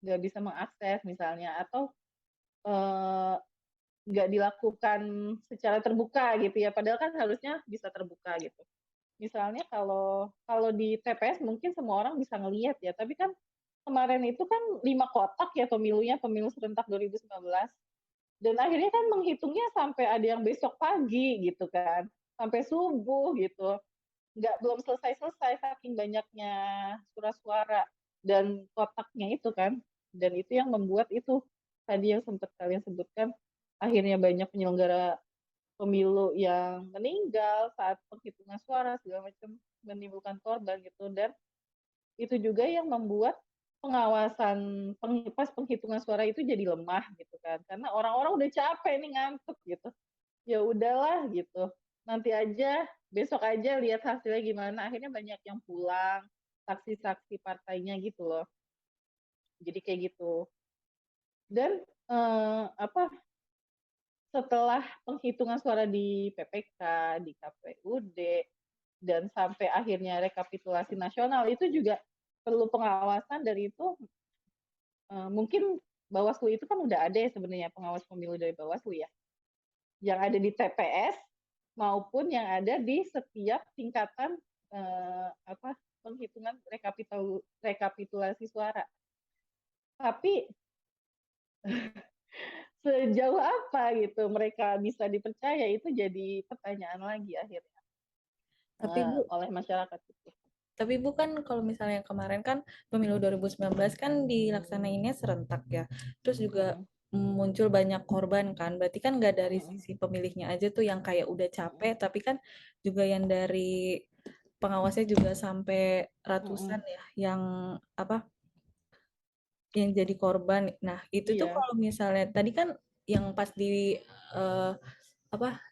nggak bisa mengakses misalnya, atau nggak dilakukan secara terbuka gitu ya, padahal kan harusnya bisa terbuka gitu. Misalnya kalau di TPS mungkin semua orang bisa ngelihat ya, tapi kan kemarin itu kan 5 kotak ya pemilunya, pemilu serentak 2019. Dan akhirnya kan menghitungnya sampai ada yang besok pagi gitu kan, sampai subuh gitu. Belum selesai saking banyaknya surat suara dan kotaknya itu kan. Dan itu yang membuat itu tadi yang sempat kalian sebutkan, akhirnya banyak penyelenggara pemilu yang meninggal saat penghitungan suara segala macam, menimbulkan korban gitu. Dan itu juga yang membuat pengawasan pas penghitungan suara itu jadi lemah gitu kan, karena orang-orang udah capek nih, ngantuk gitu. Ya udahlah gitu, nanti aja, besok aja lihat hasilnya gimana. Akhirnya banyak yang pulang, saksi-saksi partainya gitu loh. Jadi kayak gitu. Dan setelah penghitungan suara di PPK, di KPUD, dan sampai akhirnya rekapitulasi nasional itu juga perlu pengawasan dari itu. Mungkin Bawaslu itu kan udah ada ya sebenarnya pengawas pemilu dari Bawaslu ya, yang ada di TPS maupun yang ada di setiap tingkatan penghitungan rekapitulasi suara. Tapi sejauh apa gitu mereka bisa dipercaya itu jadi pertanyaan lagi akhirnya Tapi Bu, oleh masyarakat itu. tapi Bu kan kalau misalnya kemarin kan pemilu 2019 kan dilaksanainnya serentak ya. Terus juga muncul banyak korban kan. Berarti kan nggak dari sisi pemilihnya aja tuh yang kayak udah capek, tapi kan juga yang dari pengawasnya juga sampai ratusan ya yang apa yang jadi korban. Nah, itu tuh Iya. kalau misalnya tadi kan yang pas di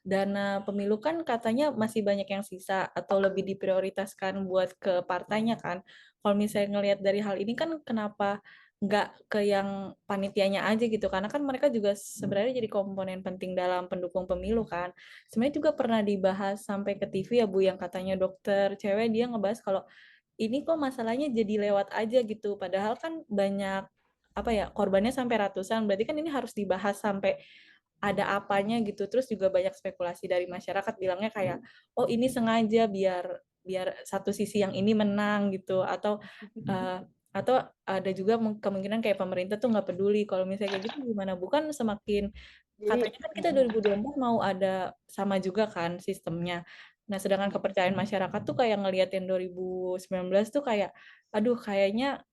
dana pemilu kan katanya masih banyak yang sisa atau lebih diprioritaskan buat ke partainya kan. Kalau misalnya ngelihat dari hal ini kan kenapa nggak ke yang panitianya aja gitu, karena kan mereka juga sebenarnya jadi komponen penting dalam pendukung pemilu kan. Sebenarnya juga pernah dibahas sampai ke TV ya Bu, yang katanya dokter cewek dia ngebahas kalau ini kok masalahnya jadi lewat aja gitu, padahal kan banyak korbannya sampai ratusan, berarti kan ini harus dibahas sampai ada apanya gitu. Terus juga banyak spekulasi dari masyarakat bilangnya kayak oh ini sengaja biar biar satu sisi yang ini menang gitu, atau ada juga kemungkinan kayak pemerintah tuh nggak peduli. Kalau misalnya kayak gitu gimana? Bukan semakin katanya kan kita 2024 mau ada sama juga kan sistemnya. Nah, sedangkan kepercayaan masyarakat tuh kayak ngelihat yang 2019 tuh kayak aduh kayaknya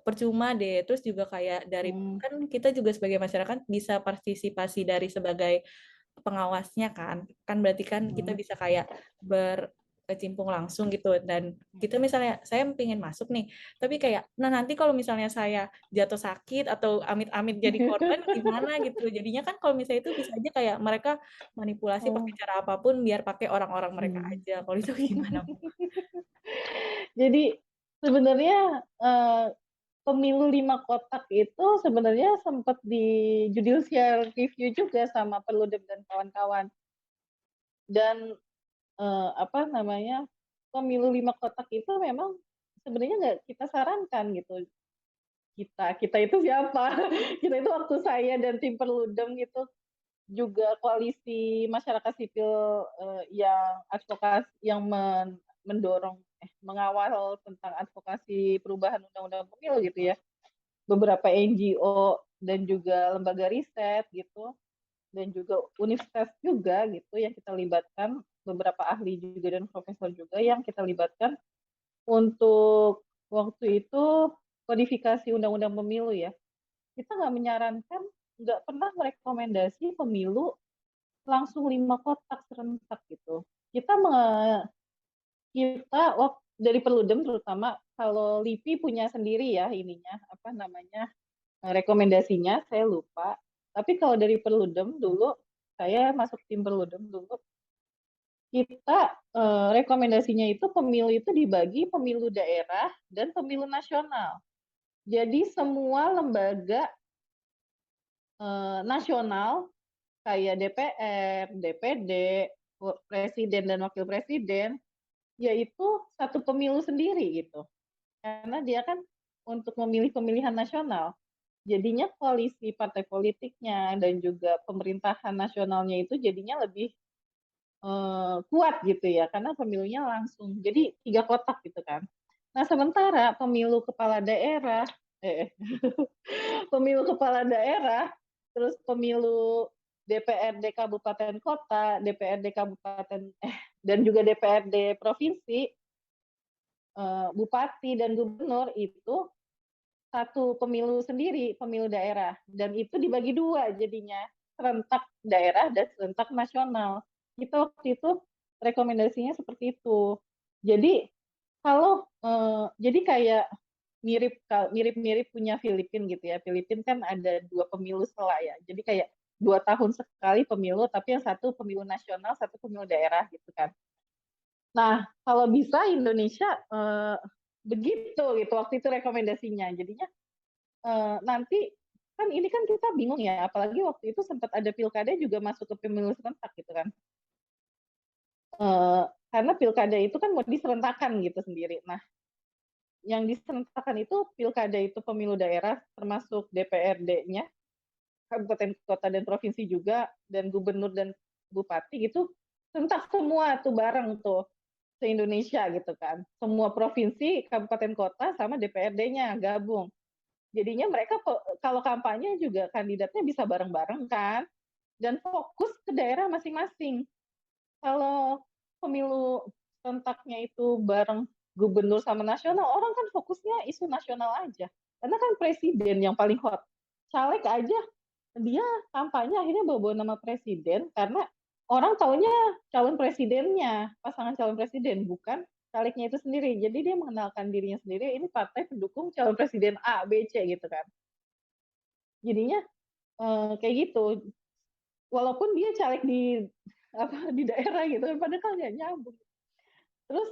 percuma deh. Terus juga kayak dari kan kita juga sebagai masyarakat bisa partisipasi dari sebagai pengawasnya kan. Kan berarti kan kita bisa kayak berkecimpung langsung gitu. Dan kita misalnya saya pengen masuk nih, tapi kayak nah nanti kalau misalnya saya jatuh sakit atau amit-amit jadi korban gimana gitu. Jadinya kan kalau misalnya itu bisa aja kayak mereka manipulasi pakai cara apapun biar pakai orang-orang mereka aja. Kalau itu gimana Bu? Jadi sebenarnya pemilu 5 kotak itu sebenarnya sempat di judicial review juga sama Perludem dan kawan-kawan. Dan pemilu 5 kotak itu memang sebenarnya nggak kita sarankan gitu. Kita itu siapa? Kita itu waktu saya dan tim Perludem gitu juga koalisi masyarakat sipil yang advokasi yang mendorong mengawal tentang advokasi perubahan undang-undang pemilu gitu ya. Beberapa NGO dan juga lembaga riset gitu dan juga universitas juga gitu yang kita libatkan, beberapa ahli juga dan profesor juga yang kita libatkan untuk waktu itu kodifikasi undang-undang pemilu ya. Kita nggak menyarankan, nggak pernah merekomendasi pemilu langsung 5 kotak serentak gitu. Kita dari Perludem terutama, kalau LIPI punya sendiri ya ininya rekomendasinya saya lupa. Tapi kalau dari Perludem dulu, saya masuk tim Perludem dulu, kita rekomendasinya itu pemilu itu dibagi pemilu daerah dan pemilu nasional. Jadi semua lembaga nasional kayak DPR, DPD, presiden dan wakil presiden, yaitu satu pemilu sendiri gitu. Karena dia kan untuk memilih pemilihan nasional. Jadinya koalisi partai politiknya dan juga pemerintahan nasionalnya itu jadinya lebih kuat gitu ya, karena pemilunya langsung. Jadi 3 kotak gitu kan. Nah sementara pemilu kepala daerah, pemilu kepala daerah, terus pemilu DPRD kabupaten kota, DPRD kabupaten dan juga DPRD provinsi, bupati dan gubernur itu satu pemilu sendiri, pemilu daerah, dan itu dibagi 2 jadinya, serentak daerah dan serentak nasional. Kita waktu itu rekomendasinya seperti itu. Jadi kalau jadi kayak mirip-mirip punya Filipina gitu ya. Filipina kan ada 2 pemilu setelah ya. Jadi kayak 2 tahun sekali pemilu, tapi yang satu pemilu nasional, satu pemilu daerah gitu kan. Nah, kalau bisa Indonesia begitu gitu waktu itu rekomendasinya. Jadinya nanti kan ini kan kita bingung ya, apalagi waktu itu sempat ada pilkada juga masuk ke pemilu serentak gitu kan. Karena pilkada itu kan mau diserentakkan gitu sendiri. Nah, yang diserentakkan itu pilkada itu pemilu daerah termasuk DPRD-nya, kabupaten, kota, dan provinsi juga, dan gubernur dan bupati gitu, serentak semua tuh bareng tuh se-Indonesia gitu kan. Semua provinsi, kabupaten, kota, sama DPRD-nya gabung. Jadinya mereka kalau kampanye juga kandidatnya bisa bareng-bareng kan, dan fokus ke daerah masing-masing. Kalau pemilu serentaknya itu bareng gubernur sama nasional, orang kan fokusnya isu nasional aja. Karena kan presiden yang paling hot. Caleg aja dia kampanye akhirnya bawa-bawa nama presiden karena orang taunya calon presidennya, pasangan calon presiden, bukan calegnya itu sendiri. Jadi dia mengenalkan dirinya sendiri, ini partai pendukung calon presiden A, B, C gitu kan. Jadinya kayak gitu. Walaupun dia caleg di daerah gitu kan, padahal kan nggak nyambung. Terus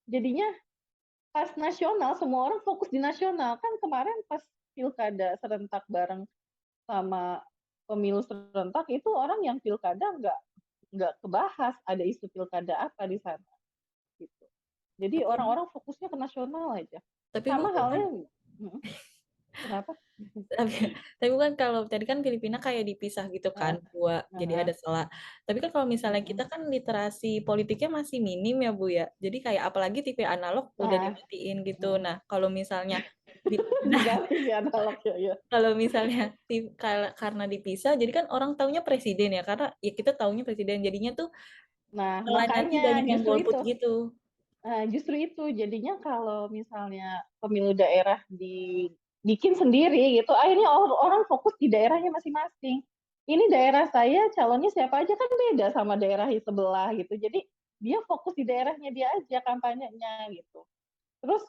jadinya pas nasional semua orang fokus di nasional. Kan kemarin pas pilkada serentak bareng sama pemilu serentak itu orang yang pilkada nggak kebahas ada isu pilkada apa di sana gitu. Jadi orang-orang fokusnya ke nasional aja. Tapi Sama Bu, halnya kenapa? tapi kan kalau tadi kan Filipina kayak dipisah gitu kan, dua, jadi ada salah. Tapi kan kalau misalnya kita kan literasi politiknya masih minim ya Bu ya. Jadi kayak apalagi TV analog udah dimatiin gitu. Nah, kalau misalnya diganti ya analog ya. kalau misalnya karena dipisah, jadi kan orang taunya presiden ya, karena ya kita taunya presiden, jadinya tuh Nah, malah nanti makanya banyak yang golput gitu. justru itu jadinya kalau misalnya pemilu daerah dibikin sendiri gitu, akhirnya orang fokus di daerahnya masing-masing. Ini daerah saya calonnya siapa aja kan beda sama daerah di sebelah gitu. Jadi dia fokus di daerahnya dia aja kampanyenya gitu. Terus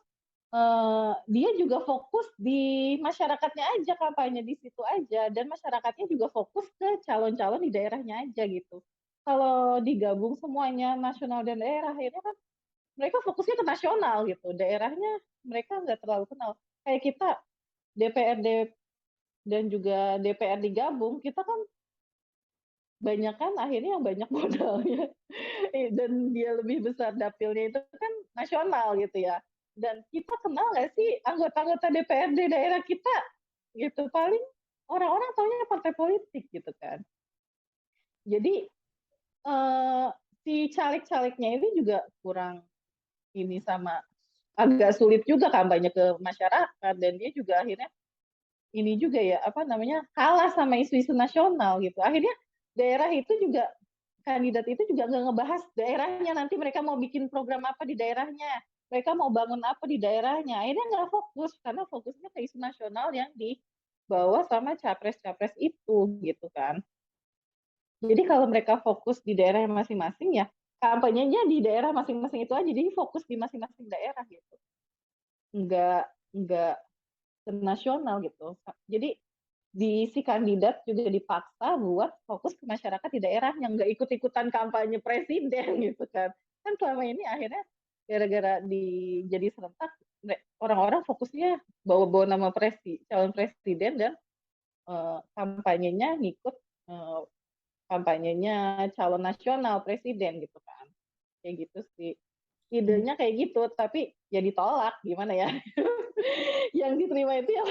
dia juga fokus di masyarakatnya aja kampanye di situ aja dan masyarakatnya juga fokus ke calon-calon di daerahnya aja gitu. Kalau digabung semuanya nasional dan daerah akhirnya kan mereka fokusnya ke nasional gitu, daerahnya mereka nggak terlalu kenal. Kayak kita DPRD dan juga DPR digabung, kita kan banyak kan akhirnya yang banyak modalnya dan dia lebih besar dapilnya itu kan nasional gitu ya. Dan kita kenal nggak sih anggota-anggota DPRD daerah kita gitu, paling orang-orang taunya partai politik gitu kan. Jadi si caleg-calegnya ini juga kurang ini sama agak sulit juga kampanye ke masyarakat dan dia juga akhirnya ini juga ya kalah sama isu-isu nasional gitu. Akhirnya daerah itu juga kandidat itu juga nggak ngebahas daerahnya nanti mereka mau bikin program apa di daerahnya, mereka mau bangun apa di daerahnya. Akhirnya nggak fokus karena fokusnya ke isu nasional yang dibawa sama capres-capres itu gitu kan. Jadi kalau mereka fokus di daerah masing-masing ya kampanyenya di daerah masing-masing itu aja, jadi fokus di masing-masing daerah gitu. Nggak ke nasional gitu. Jadi si kandidat juga dipaksa buat fokus ke masyarakat di daerah yang nggak ikut-ikutan kampanye presiden gitu kan. Kan selama ini akhirnya gara-gara jadi serentak orang-orang fokusnya bawa-bawa nama calon presiden dan kampanyenya ngikut kampanyenya calon nasional presiden gitu kan. Kayak gitu sih. Idenya kayak gitu, tapi ya ditolak gimana ya. Yang diterima itu yang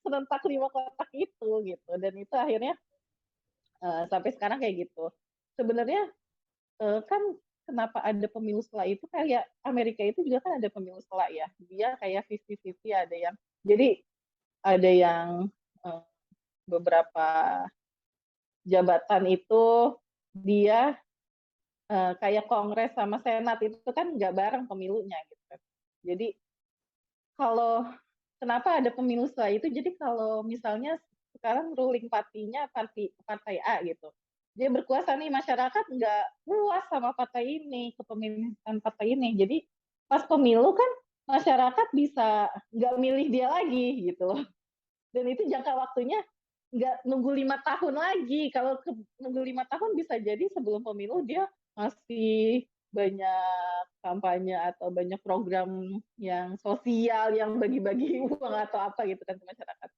serentak 5 kotak itu gitu. Dan itu akhirnya sampai sekarang kayak gitu. Sebenarnya kan kenapa ada pemilu setelah itu kayak Amerika itu juga kan ada pemilu setelah ya. Dia kayak 50-50 ada yang jadi ada yang beberapa jabatan itu dia kayak Kongres sama Senat itu kan nggak bareng pemilunya gitu kan. Jadi kalau kenapa ada pemilu setelah itu? Jadi kalau misalnya sekarang ruling partinya partai A gitu, dia berkuasa nih masyarakat nggak puas sama partai ini, kepemimpinan partai ini. Jadi pas pemilu kan masyarakat bisa nggak milih dia lagi gitu loh. Dan itu jangka waktunya nggak nunggu 5 tahun lagi. Kalau nunggu 5 tahun bisa jadi sebelum pemilu dia masih banyak kampanye atau banyak program yang sosial yang bagi-bagi uang atau apa gitu kan ke masyarakat.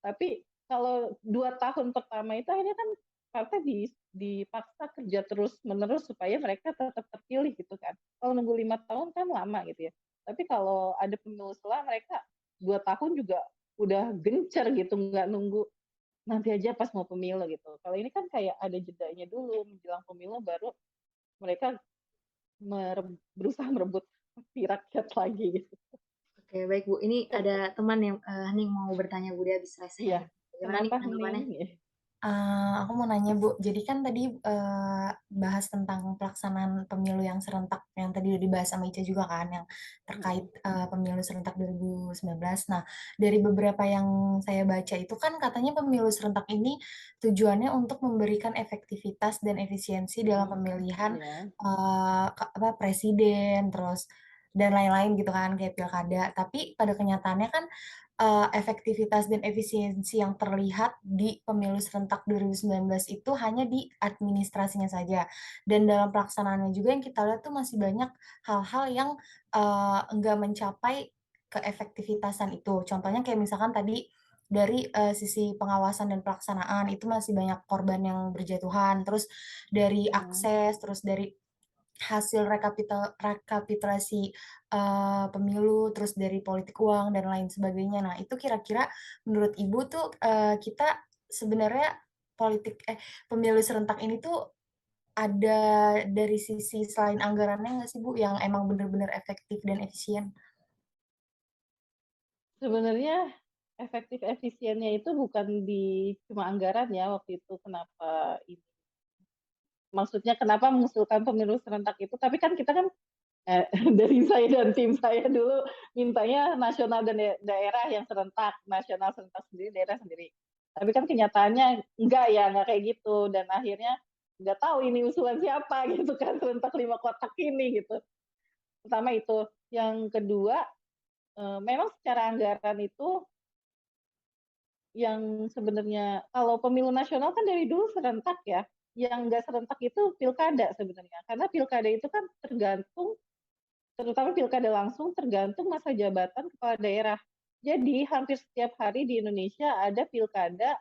Tapi kalau 2 tahun pertama itu akhirnya kan partai dipaksa kerja terus-menerus supaya mereka tetap terpilih gitu kan. Kalau nunggu 5 tahun kan lama gitu ya. Tapi kalau ada pemilu setelah mereka 2 tahun juga udah gencar gitu, nggak nunggu nanti aja pas mau pemilu gitu. Kalau ini kan kayak ada jedanya dulu menjelang pemilu baru mereka berusaha merebut hati rakyat lagi gitu. Oke, baik Bu. Ini ada teman yang Hening mau bertanya Bu, dia habis reses. Iya. Gimana nih Kenapa tanggapannya? Hening? Aku mau nanya Bu, jadi kan tadi bahas tentang pelaksanaan pemilu yang serentak yang tadi udah dibahas sama Ica juga kan, yang terkait pemilu serentak 2019. Nah, dari beberapa yang saya baca itu kan katanya pemilu serentak ini tujuannya untuk memberikan efektivitas dan efisiensi dalam pemilihan Iya. presiden, terus dan lain-lain gitu kan kayak pilkada. Tapi pada kenyataannya kan efektivitas dan efisiensi yang terlihat di pemilu serentak 2019 itu hanya di administrasinya saja. Dan dalam pelaksanaannya juga yang kita lihat tuh masih banyak hal-hal yang enggak mencapai keefektivitasan itu. Contohnya kayak misalkan tadi dari sisi pengawasan dan pelaksanaan itu masih banyak korban yang berjatuhan, terus dari akses, terus dari hasil rekapitulasi pemilu, terus dari politik uang dan lain sebagainya. Nah, itu kira-kira menurut Ibu tuh kita sebenarnya pemilu serentak ini tuh ada dari sisi selain anggarannya nggak sih Bu yang emang benar-benar efektif dan efisien? Sebenarnya efektif efisiennya itu bukan di cuma anggaran ya waktu itu kenapa ini. Maksudnya kenapa mengusulkan pemilu serentak itu, tapi kan kita kan dari saya dan tim saya dulu mintanya nasional dan daerah yang serentak, nasional serentak sendiri, daerah sendiri. Tapi kan kenyataannya enggak kayak gitu. Dan akhirnya nggak tahu ini usulan siapa gitu kan, serentak 5 kotak ini gitu. Pertama itu. Yang kedua, memang secara anggaran itu yang sebenarnya kalau pemilu nasional kan dari dulu serentak ya. Yang nggak serentak itu pilkada sebenarnya. Karena pilkada itu kan tergantung, terutama pilkada langsung tergantung masa jabatan kepala daerah. Jadi hampir setiap hari di Indonesia ada pilkada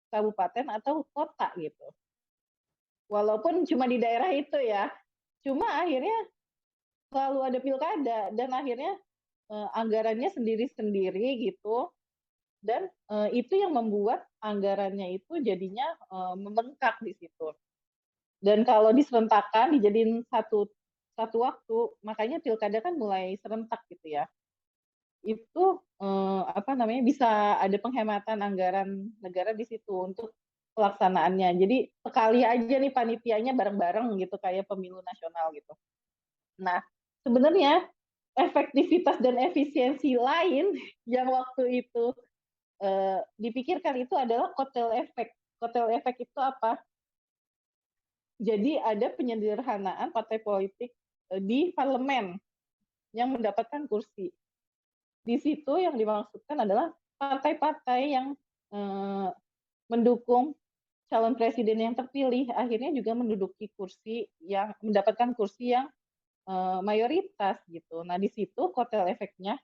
kabupaten atau kota gitu. Walaupun cuma di daerah itu ya. Cuma akhirnya selalu ada pilkada dan akhirnya anggarannya sendiri-sendiri gitu. Dan itu yang membuat anggarannya itu jadinya membengkak di situ. Dan kalau diserentakan dijadiin satu waktu, makanya pilkada kan mulai serentak gitu ya. Itu bisa ada penghematan anggaran negara di situ untuk pelaksanaannya. Jadi sekali aja nih panitianya bareng-bareng gitu kayak pemilu nasional gitu. Nah, sebenarnya efektivitas dan efisiensi lain yang waktu itu dipikirkan itu adalah kotel efek. Kotel efek itu apa? Jadi ada penyederhanaan partai politik di parlemen yang mendapatkan kursi. Di situ yang dimaksudkan adalah partai-partai yang mendukung calon presiden yang terpilih akhirnya juga menduduki kursi yang mendapatkan kursi yang mayoritas gitu. Nah di situ kotel efeknya.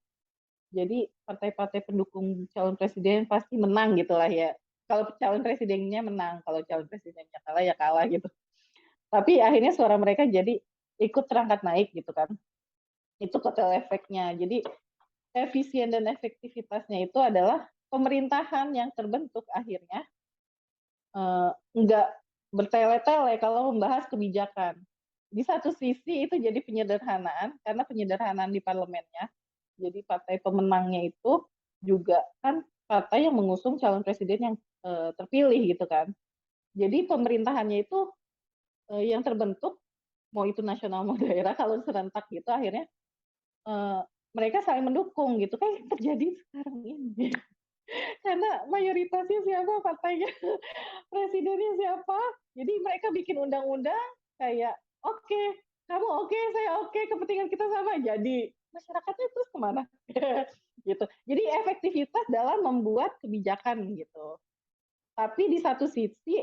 Jadi partai-partai pendukung calon presiden pasti menang gitulah ya. Kalau calon presidennya menang, kalau calon presidennya kalah ya kalah gitu. Tapi akhirnya suara mereka jadi ikut terangkat naik gitu kan. Itu kotel efeknya. Jadi efisien dan efektivitasnya itu adalah pemerintahan yang terbentuk akhirnya nggak bertele-tele kalau membahas kebijakan. Di satu sisi itu jadi penyederhanaan, karena penyederhanaan di parlemennya. Jadi partai pemenangnya itu juga kan partai yang mengusung calon presiden yang terpilih gitu kan. Jadi pemerintahannya itu yang terbentuk, mau itu nasional mau daerah, kalau serentak gitu akhirnya mereka saling mendukung gitu kan terjadi sekarang ini. Karena mayoritasnya siapa partainya, presidennya siapa, jadi mereka bikin undang-undang kayak oke, kamu oke, saya oke, kepentingan kita sama, jadi masyarakatnya terus kemana? Gitu. Jadi efektivitas dalam membuat kebijakan gitu. Tapi di satu sisi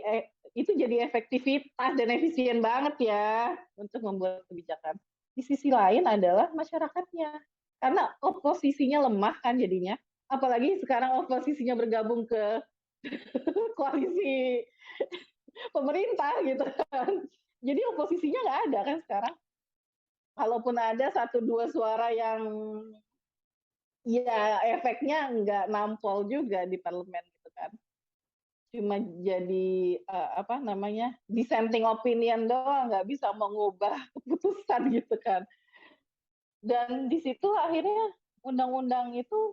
itu jadi efektivitas dan efisien banget ya untuk membuat kebijakan. di sisi lain adalah masyarakatnya. Karena oposisinya lemah kan jadinya. Apalagi sekarang oposisinya bergabung ke koalisi pemerintah gitu kan. Jadi oposisinya nggak ada kan sekarang. Kalaupun ada 1-2 suara yang ya efeknya nggak nampol juga di parlemen gitu kan. Cuma jadi dissenting opinion doang, nggak bisa mengubah keputusan gitu kan. Dan di situ akhirnya undang-undang itu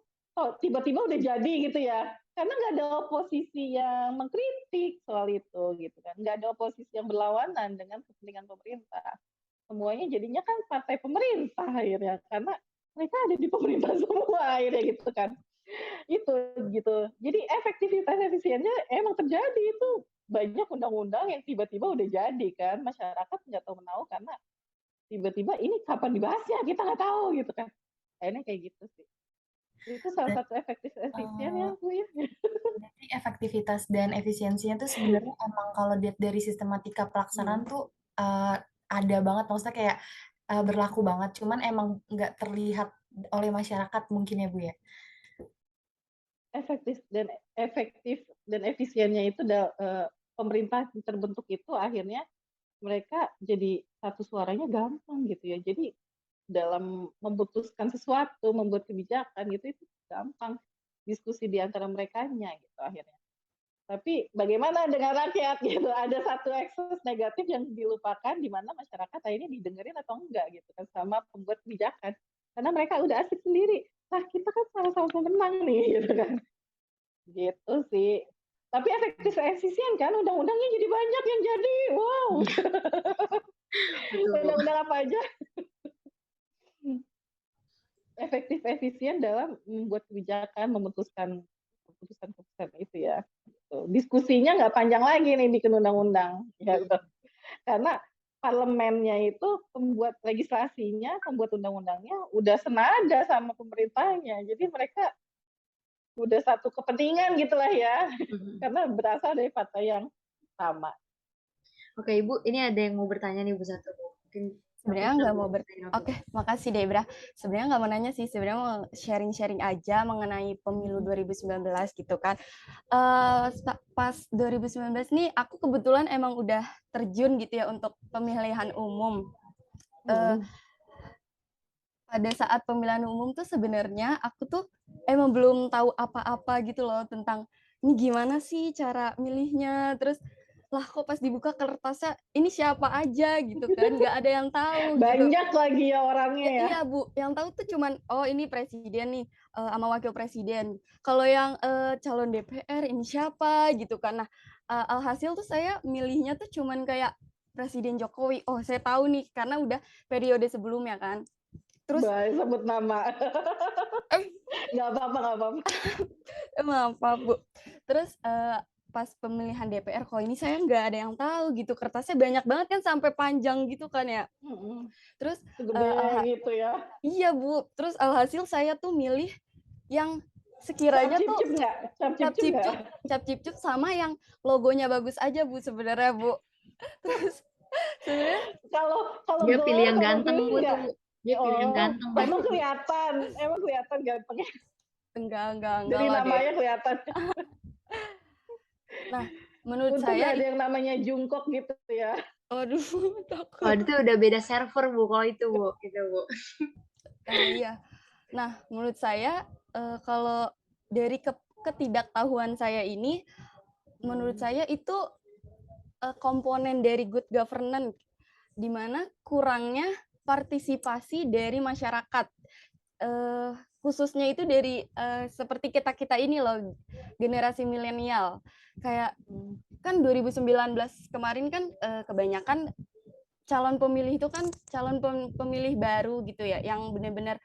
tiba-tiba udah jadi gitu ya, karena nggak ada oposisi yang mengkritik soal itu gitu kan, nggak ada oposisi yang berlawanan dengan kepentingan pemerintah. Semuanya jadinya kan partai pemerintah akhirnya, karena mereka ada di pemerintah semua akhirnya gitu kan. Itu gitu. Jadi efektivitas efisiennya emang terjadi itu. Banyak undang-undang yang tiba-tiba udah jadi kan, masyarakat nggak tahu menahu karena tiba-tiba ini kapan dibahasnya kita nggak tahu gitu kan. Akhirnya kayak gitu sih. Itu salah satu efektif efisiennya Bu ya. Jadi efektivitas dan efisiensinya tuh sebenarnya emang kalau dilihat dari sistematika pelaksanaan tuh ada banget, maksudnya kayak berlaku banget, cuman emang nggak terlihat oleh masyarakat mungkin ya Bu ya. Efektif dan efisiennya itu pemerintah terbentuk itu akhirnya mereka jadi satu suaranya gampang gitu ya. Jadi dalam memutuskan sesuatu, membuat kebijakan gitu itu gampang diskusi di antara merekanya gitu akhirnya. Tapi bagaimana dengan rakyat gitu? Ada satu ekses negatif yang dilupakan di mana masyarakat akhirnya didengerin atau enggak gitu kan sama pembuat kebijakan. Karena mereka udah asik sendiri. Nah, kita kan sama-sama pemenang nih gitu kan. Gitu sih. Tapi efektif efisien kan undang-undangnya jadi banyak yang jadi. Wow. Undang-undang apa aja? Efektif efisien dalam membuat kebijakan, memutuskan keputusan-keputusan itu ya. Gitu. Diskusinya nggak panjang lagi nih bikin undang-undang. Gitu. Karena parlemennya itu pembuat legislasinya, pembuat undang-undangnya udah senada sama pemerintahnya. Jadi mereka udah satu kepentingan gitulah ya. Karena berasal dari partai yang sama. Oke, Ibu, ini ada yang mau bertanya nih Bu satu. Mungkin sebenarnya nggak mau Oke, makasih Debra. Sebenarnya nggak mau nanya sih, sebenarnya mau sharing-sharing aja mengenai pemilu 2019 gitu kan. Pas 2019 nih, aku kebetulan emang udah terjun gitu ya untuk pemilihan umum. Pada saat pemilihan umum tuh sebenarnya aku tuh emang belum tahu apa-apa gitu loh tentang ini gimana sih cara milihnya, terus lah kok pas dibuka kertasnya ini siapa aja gitu kan, nggak ada yang tahu Banyak gitu. lagi ya orangnya ya. Iya Bu, yang tahu tuh cuman oh ini presiden nih sama wakil presiden. Kalau yang calon DPR ini siapa gitu kan. Nah, alhasil tuh saya milihnya tuh cuman kayak Presiden Jokowi. Oh, saya tahu nih karena udah periode sebelumnya kan. Terus sebut nama. Nggak apa-apa. Maaf Bu. Terus pas pemilihan DPR kok ini saya nggak ada yang tahu gitu, kertasnya banyak banget kan sampai panjang gitu kan ya. Terus gitu ya. Iya Bu. Terus alhasil saya tuh milih yang sekiranya tuh cap cip sama yang logonya bagus aja Bu sebenarnya Bu. Terus sebenarnya kalau dia pilih yang ganteng Bu tuh. Dia pilih yang ganteng. Emang kelihatan gantengnya. Enggak dari namanya kelihatan. Nah, menurut Untung saya ada yang namanya Jungkook gitu ya. Aduh, takut. Oh, itu udah beda server Bu kalau itu Bu, gitu Bu. Iya. Nah, menurut saya kalau dari ketidaktahuan saya ini, menurut saya itu komponen dari good governance, di mana kurangnya partisipasi dari masyarakat, khususnya itu dari seperti kita ini loh, generasi milenial. Kayak kan 2019 kemarin kan kebanyakan calon pemilih itu kan calon pemilih baru gitu ya, yang benar-benar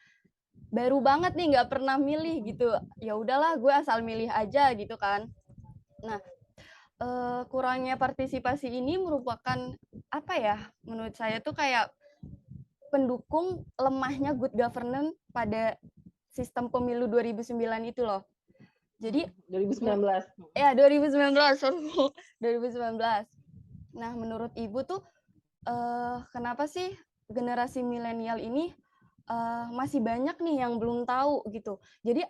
baru banget nih, nggak pernah milih gitu. Ya udahlah, gue asal milih aja gitu kan. Nah, kurangnya partisipasi ini merupakan apa ya? Menurut saya tuh kayak pendukung lemahnya good governance pada sistem pemilu 2009 itu loh. Jadi 2019. Ya, 2019. Nah, menurut Ibu tuh kenapa sih generasi milenial ini masih banyak nih yang belum tahu gitu. Jadi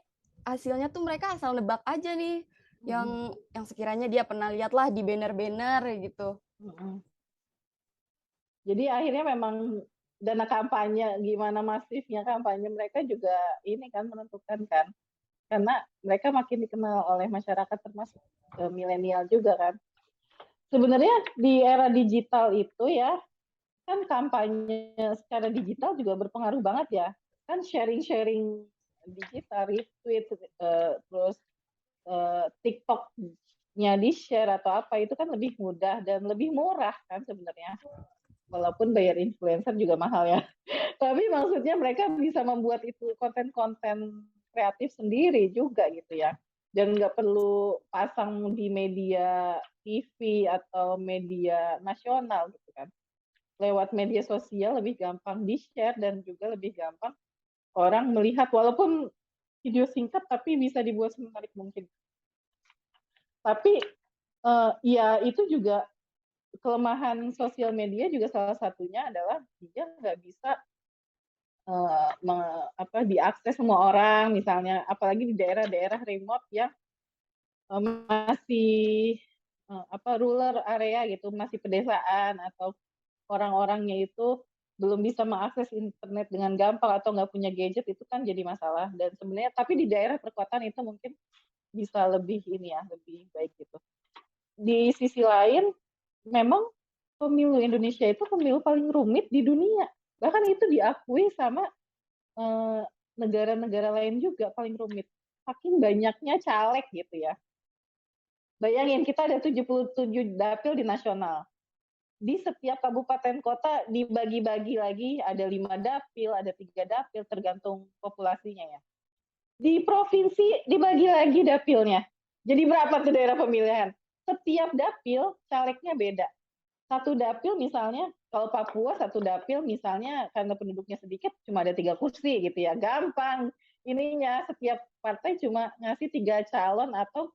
hasilnya tuh mereka asal nebak aja nih yang sekiranya dia pernah lihat lah di banner-banner gitu. Jadi akhirnya memang dana kampanye, gimana masifnya kampanye mereka juga ini kan menentukan kan. Karena mereka makin dikenal oleh masyarakat termasuk milenial juga kan. Sebenarnya di era digital itu ya, kan kampanye secara digital juga berpengaruh banget ya. Kan sharing-sharing digital, retweet, terus TikTok-nya di-share atau apa, itu kan lebih mudah dan lebih murah kan sebenarnya. Walaupun bayar influencer juga mahal ya. Tapi maksudnya mereka bisa membuat itu konten-konten kreatif sendiri juga gitu ya. Dan nggak perlu pasang di media TV atau media nasional gitu kan. Lewat media sosial lebih gampang di-share dan juga lebih gampang orang melihat, walaupun video singkat tapi bisa dibuat semenarik mungkin. Tapi ya itu juga kelemahan sosial media juga salah satunya adalah dia nggak bisa diakses semua orang, misalnya apalagi di daerah-daerah remote yang masih rural area gitu, masih pedesaan atau orang-orangnya itu belum bisa mengakses internet dengan gampang atau nggak punya gadget, itu kan jadi masalah. Dan sebenarnya tapi di daerah perkotaan itu mungkin bisa lebih ini ya, lebih baik gitu. Di sisi lain memang pemilu Indonesia itu pemilu paling rumit di dunia. Bahkan itu diakui sama negara-negara lain juga paling rumit. Saking banyaknya caleg gitu ya. Bayangin kita ada 77 dapil di nasional. Di setiap kabupaten kota dibagi-bagi lagi, ada 5 dapil, ada 3 dapil, tergantung populasinya ya. Di provinsi dibagi lagi dapilnya. Jadi berapa tuh daerah pemilihan? Setiap dapil calegnya beda. Satu dapil misalnya, kalau Papua satu dapil misalnya karena penduduknya sedikit cuma ada 3 kursi gitu ya. Gampang ininya, setiap partai cuma ngasih 3 calon atau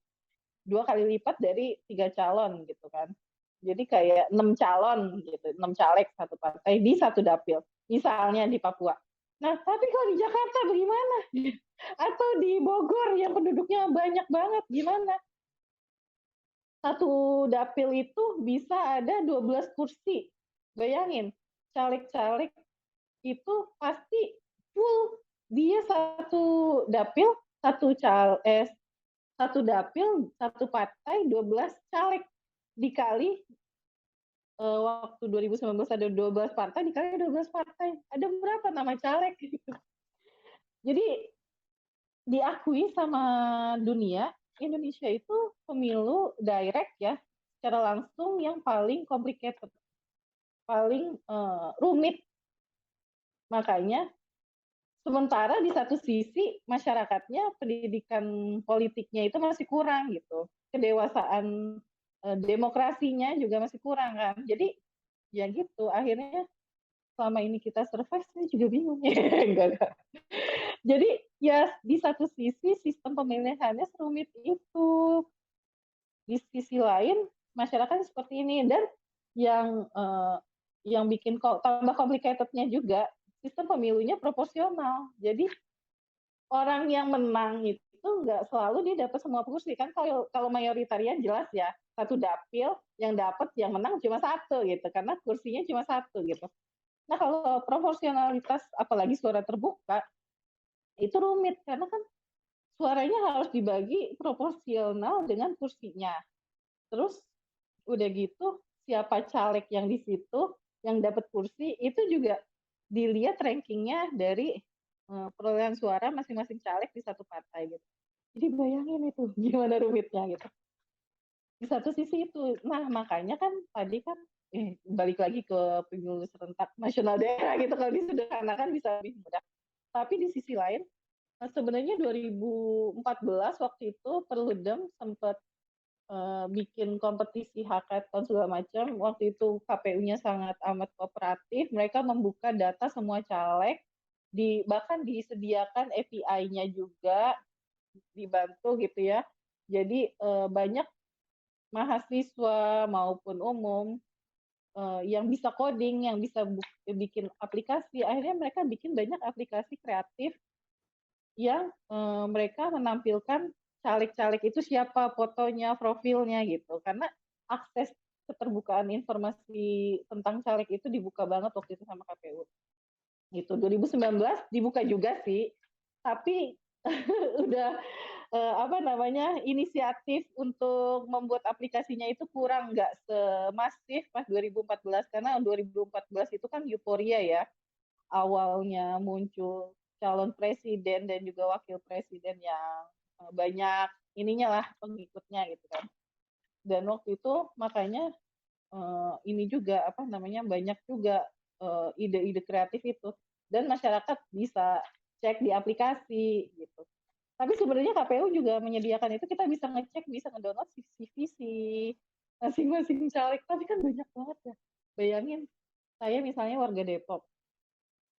2 kali lipat dari 3 calon gitu kan. Jadi kayak 6 calon gitu, 6 caleg satu partai di satu dapil. Misalnya di Papua. Nah, tapi kalau di Jakarta bagaimana? Atau di Bogor yang penduduknya banyak banget, gimana? Satu dapil itu bisa ada 12 kursi. Bayangin, caleg-caleg itu pasti full. Dia satu dapil, satu dapil, satu partai, 12 caleg. Dikali waktu 2019 ada 12 partai, dikali 12 partai. Ada berapa nama caleg gitu. Jadi diakui sama dunia, Indonesia itu pemilu direct ya, secara langsung yang paling complicated, paling rumit. Makanya sementara di satu sisi masyarakatnya pendidikan politiknya itu masih kurang gitu, kedewasaan demokrasinya juga masih kurang kan. Jadi ya gitu, akhirnya selama ini kita survive saya juga bingung ya. Enggak. Jadi ya di satu sisi sistem pemilihannya serumit itu, di sisi lain masyarakat seperti ini, dan yang bikin tambah complicated-nya juga sistem pemilunya proporsional. Jadi orang yang menang itu nggak selalu dia dapat semua kursi kan. Kalau mayoritarian jelas ya, satu dapil yang dapat yang menang cuma satu gitu, karena kursinya cuma satu gitu. Nah kalau proporsionalitas apalagi suara terbuka itu rumit karena kan suaranya harus dibagi proporsional dengan kursinya. Terus udah gitu siapa caleg yang di situ yang dapat kursi itu juga dilihat rankingnya dari perolehan suara masing-masing caleg di satu partai gitu. Jadi bayangin itu gimana rumitnya gitu. Di satu sisi itu, nah makanya kan tadi kan balik lagi ke pemilu serentak nasional daerah gitu, kalau disederhanakan bisa lebih mudah. Tapi di sisi lain sebenarnya 2014 waktu itu Perludem sempat bikin kompetisi hackathon segala macam. Waktu itu KPU-nya sangat amat kooperatif. Mereka membuka data semua caleg, bahkan disediakan API-nya juga, dibantu gitu ya. Jadi banyak mahasiswa maupun umum yang bisa coding, yang bisa bikin aplikasi. Akhirnya mereka bikin banyak aplikasi kreatif yang mereka menampilkan caleg-caleg itu siapa, fotonya, profilnya gitu. Karena akses keterbukaan informasi tentang caleg itu dibuka banget waktu itu sama KPU. Gitu. 2019 dibuka juga sih, tapi udah inisiatif untuk membuat aplikasinya itu kurang, nggak semasif pas 2014, karena 2014 itu kan euforia ya, awalnya muncul calon presiden dan juga wakil presiden yang banyak ininya lah pengikutnya gitu kan. Dan waktu itu makanya ini juga banyak juga ide-ide kreatif itu, dan masyarakat bisa cek di aplikasi gitu. Tapi sebenarnya KPU juga menyediakan itu, kita bisa ngecek, bisa ngedownload CV masing-masing caleg, tapi kan banyak banget ya. Bayangin, saya misalnya warga Depok,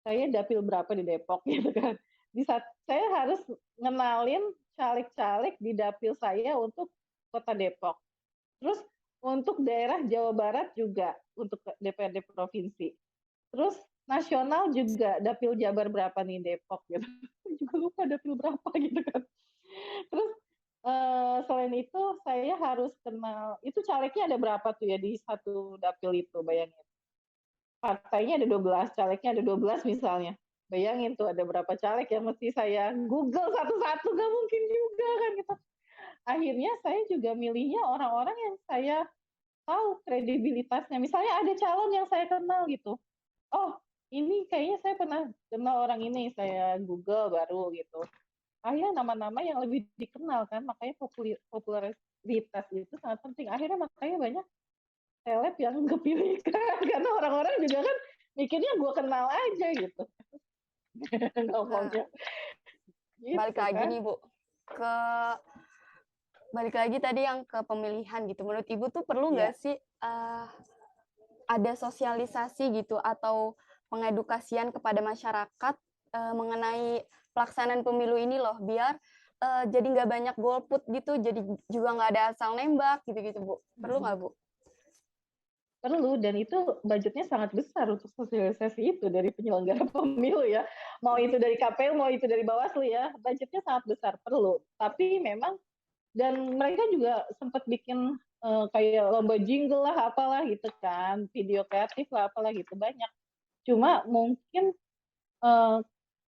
saya dapil berapa di Depok gitu kan. Saya harus ngenalin caleg-caleg di dapil saya untuk kota Depok. Terus untuk daerah Jawa Barat juga, untuk DPRD provinsi. Terus nasional juga, dapil Jabar berapa nih Depok gitu. Juga lupa dapil berapa gitu kan. Terus selain itu saya harus kenal, itu calegnya ada berapa tuh ya di satu dapil itu, bayangin. Partainya ada 12, calegnya ada 12 misalnya. Bayangin tuh ada berapa caleg yang mesti saya Google satu-satu, gak mungkin juga kan gitu. Akhirnya saya juga milihnya orang-orang yang saya tahu kredibilitasnya. Misalnya ada calon yang saya kenal gitu. Oh, ini kayaknya saya pernah kenal orang ini, saya Google baru gitu. Akhirnya nama-nama yang lebih dikenal kan, makanya popularitas itu sangat penting. Akhirnya makanya banyak seleb yang kepilih kan, karena orang-orang juga kan mikirnya gue kenal aja gitu. Ngomongnya. Gitu, Balik lagi kan? nih Bu, balik lagi tadi yang ke pemilihan gitu. Menurut Ibu tuh perlu nggak sih ada sosialisasi gitu atau pengedukasian kepada masyarakat mengenai pelaksanaan pemilu ini loh, biar jadi nggak banyak golput gitu, jadi juga nggak ada asal nembak gitu-gitu Bu. Perlu nggak Bu? Perlu, dan itu budgetnya sangat besar untuk sosialisasi itu dari penyelenggara pemilu ya. Mau itu dari KPU, mau itu dari Bawaslu ya, budgetnya sangat besar, perlu. Tapi memang, dan mereka juga sempat bikin kayak lomba jingle lah, apalah gitu kan, video kreatif lah, apalah gitu, banyak. Cuma mungkin,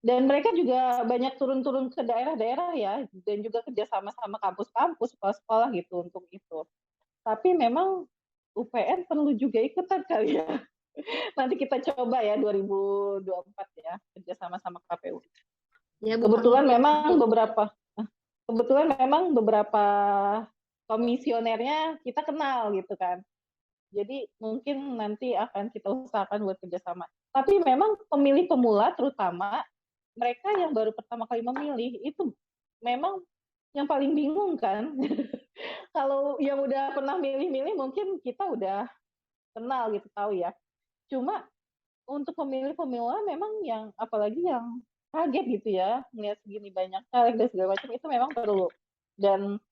dan mereka juga banyak turun-turun ke daerah-daerah ya, dan juga kerjasama sama kampus-kampus, sekolah-sekolah gitu untuk itu. Tapi memang UPN perlu juga ikutan kali ya. Nanti kita coba ya 2024 ya, kerjasama sama KPU. Ya, kebetulan memang beberapa komisionernya kita kenal gitu kan. Jadi mungkin nanti akan kita usahakan buat kerjasama. Tapi memang pemilih pemula terutama mereka yang baru pertama kali memilih itu memang yang paling bingung kan. Kalau yang udah pernah milih-milih mungkin kita udah kenal gitu, tahu ya. Cuma untuk pemilih-pemula memang yang apalagi yang kaget gitu ya, melihat segini banyak caleg dan segala macam, itu memang perlu. Dan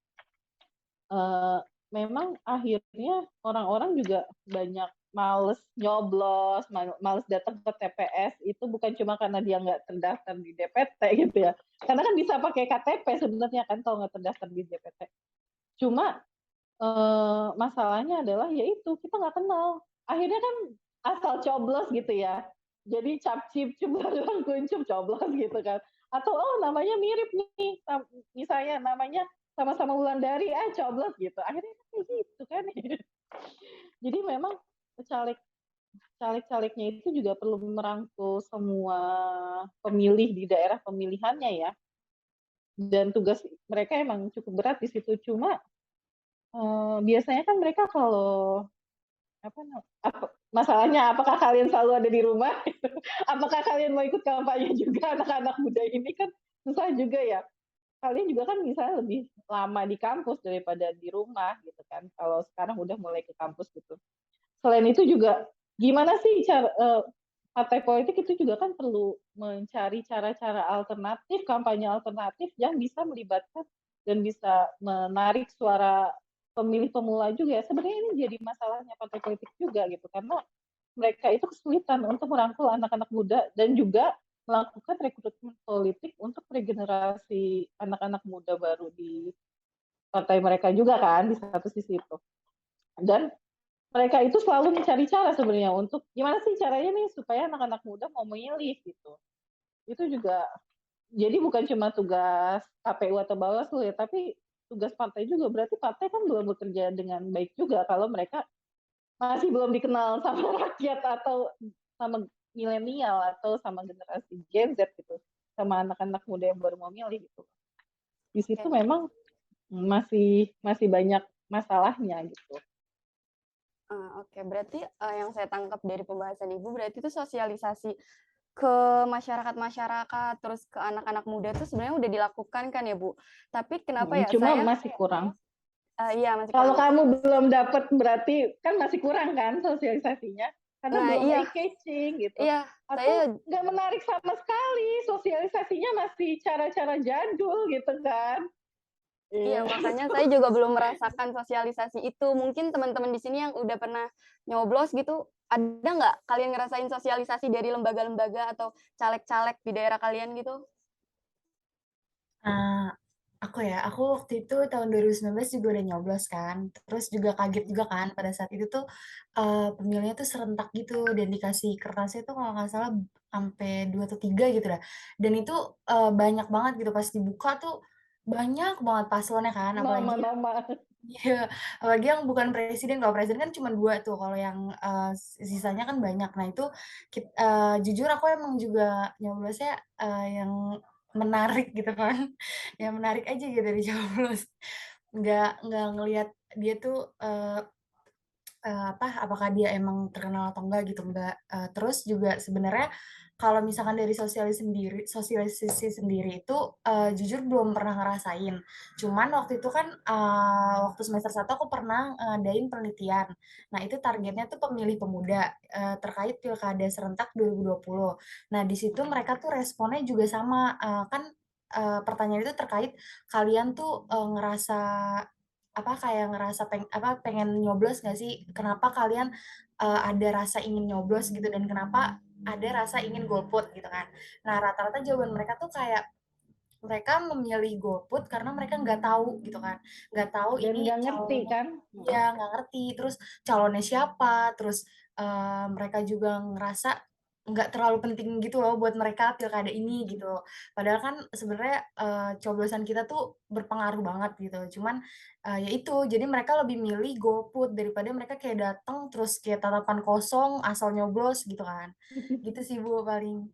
memang akhirnya orang-orang juga banyak males nyoblos, males datang ke TPS, itu bukan cuma karena dia nggak terdaftar di DPT gitu ya. Karena kan bisa pakai KTP sebenarnya kan kalau nggak terdaftar di DPT. Cuma masalahnya adalah yaitu kita nggak kenal. Akhirnya kan asal coblos gitu ya. Jadi capcip cumbalang kuncup coblos gitu kan. Atau namanya mirip nih, misalnya namanya sama-sama Wulandari, coblos gitu. Akhirnya kayak gitu kan. Jadi memang caleg-calegnya itu juga perlu merangkul semua pemilih di daerah pemilihannya ya. Dan tugas mereka emang cukup berat di situ. Cuma biasanya kan mereka kalau masalahnya apakah kalian selalu ada di rumah? Apakah kalian mau ikut kampanye juga? Anak-anak muda ini kan susah juga ya. Kalian juga kan misalnya lebih lama di kampus daripada di rumah gitu kan. Kalau sekarang udah mulai ke kampus gitu. Selain itu juga gimana sih cara partai politik itu juga kan perlu mencari cara-cara alternatif, kampanye alternatif yang bisa melibatkan dan bisa menarik suara pemilih pemula juga ya, sebenarnya ini jadi masalahnya partai politik juga gitu, karena mereka itu kesulitan untuk merangkul anak-anak muda dan juga melakukan rekrutmen politik untuk regenerasi anak-anak muda baru di partai mereka juga kan di satu sisi itu. Dan mereka itu selalu mencari cara sebenarnya untuk gimana sih caranya nih supaya anak-anak muda mau memilih gitu. Itu juga jadi bukan cuma tugas KPU atau Bawaslu ya, tapi tugas partai juga. Berarti partai kan belum bekerja dengan baik juga kalau mereka masih belum dikenal sama rakyat atau sama milenial atau sama generasi Gen Z gitu, sama anak-anak muda yang baru mau milih gitu. Di situ Oke. memang masih banyak masalahnya gitu. Oke, berarti yang saya tangkap dari pembahasan Ibu berarti itu sosialisasi ke masyarakat-masyarakat, terus ke anak-anak muda itu sebenarnya udah dilakukan kan ya Bu? Tapi kenapa ya Cuma saya masih kurang. iya masih Kalau kurang. kamu belum dapat berarti kan masih kurang kan sosialisasinya, karena Nah belum iya, eye-catching gitu. iya Atau saya nggak menarik sama sekali, sosialisasinya masih cara-cara jadul gitu kan. iya Iya. makanya saya juga belum merasakan sosialisasi itu. Mungkin teman-teman di sini yang udah pernah nyoblos gitu, ada nggak kalian ngerasain sosialisasi dari lembaga-lembaga atau caleg-caleg di daerah kalian gitu? Aku waktu itu tahun 2019 juga udah nyoblos kan, terus juga kaget juga kan pada saat itu tuh, pemilihannya tuh serentak gitu dan dikasih kertasnya tuh kalau nggak salah sampai 2 atau 3 gitu dah, dan itu, banyak banget gitu pas dibuka tuh banyak banget paslonnya kan, apalagi Nama-nama. iya, apalagi yang bukan presiden, kalau presiden kan cuma 2 tuh, kalau yang, sisanya kan banyak. Nah itu jujur aku emang juga nyoblosnya, yang menarik gitu kan, yang menarik aja gitu dicoblos. Nggak ngelihat dia tuh, apakah dia emang terkenal atau enggak gitu, enggak. Terus juga sebenarnya kalau misalkan dari sosialisasi sendiri itu, jujur belum pernah ngerasain. Cuman waktu itu kan, waktu semester 1 aku pernah ngadain penelitian. Nah itu targetnya tuh pemilih pemuda, terkait pilkada serentak 2020. Nah di situ mereka tuh responnya juga sama, kan, pertanyaan itu terkait kalian tuh, ngerasa kayak ngerasa pengen nyoblos nggak sih? Kenapa kalian, ada rasa ingin nyoblos gitu dan kenapa ada rasa ingin golput gitu kan. Nah, rata-rata jawaban mereka tuh kayak mereka memilih golput karena mereka nggak tahu gitu kan, nggak tahu Dan ini nggak ngerti calonnya kan. iya, nggak ngerti, terus calonnya siapa, terus, mereka juga ngerasa nggak terlalu penting gitu loh buat mereka pilkada ini gitu. Padahal kan sebenarnya, coblosan kita tuh berpengaruh banget gitu, cuman, ya itu, jadi mereka lebih milih golput daripada mereka kayak datang terus kayak tatapan kosong asal nyoblos gitu kan. Gitu sih Bu paling.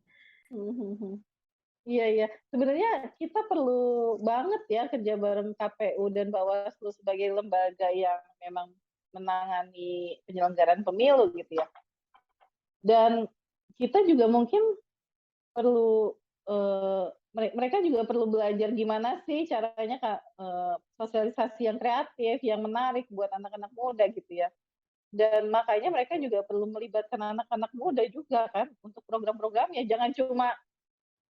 Iya, iya. Sebenarnya kita perlu banget ya kerja bareng KPU dan Bawaslu sebagai lembaga yang memang menangani penyelenggaraan pemilu gitu ya. Dan kita juga mungkin perlu mereka juga perlu belajar gimana sih caranya sosialisasi yang kreatif, yang menarik buat anak-anak muda gitu ya. Dan makanya mereka juga perlu melibatkan anak-anak muda juga kan untuk program-programnya. Jangan cuma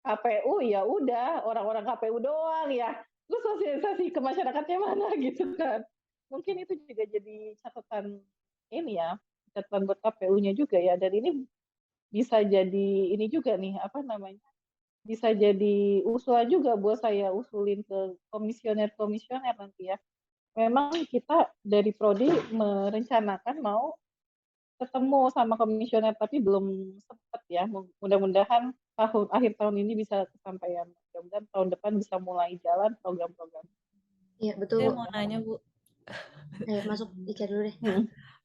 KPU ya udah orang-orang KPU doang ya. Terus sosialisasi ke masyarakatnya mana gitu kan. Mungkin itu juga jadi catatan ini ya, catatan buat KPU-nya juga ya. Dan ini bisa jadi ini juga nih apa namanya? Bisa jadi usulan juga buat saya usulin ke komisioner-komisioner nanti ya. Memang kita dari Prodi merencanakan mau ketemu sama komisioner tapi belum sempat ya. Mudah-mudahan akhir tahun ini bisa kesampaian. Mudah-mudahan tahun depan bisa mulai jalan program-program. Iya, betul, Saya Bu. mau nanya, Bu. Ayo masuk Ica dulu deh.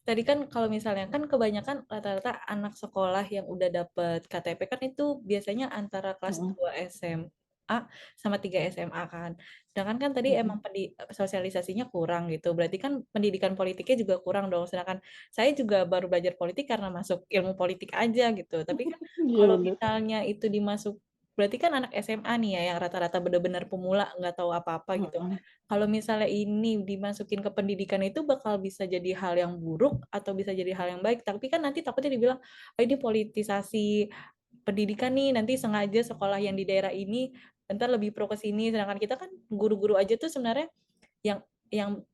Tadi kan kalau misalnya kan kebanyakan rata-rata anak sekolah yang udah dapet KTP kan itu biasanya antara kelas 2 SMA sama 3 SMA kan. Sedangkan kan tadi emang sosialisasinya kurang gitu. Berarti kan pendidikan politiknya juga kurang dong. Sedangkan saya juga baru belajar politik karena masuk ilmu politik aja gitu. Tapi kan kalau misalnya itu berarti kan anak SMA nih ya yang rata-rata benar-benar pemula nggak tahu apa-apa gitu. Kalau misalnya ini dimasukin ke pendidikan itu bakal bisa jadi hal yang buruk atau bisa jadi hal yang baik. Tapi kan nanti takutnya dibilang, oh ini politisasi pendidikan nih, nanti sengaja sekolah yang di daerah ini ntar lebih pro ke sini. Sedangkan kita kan guru-guru aja tuh sebenarnya yang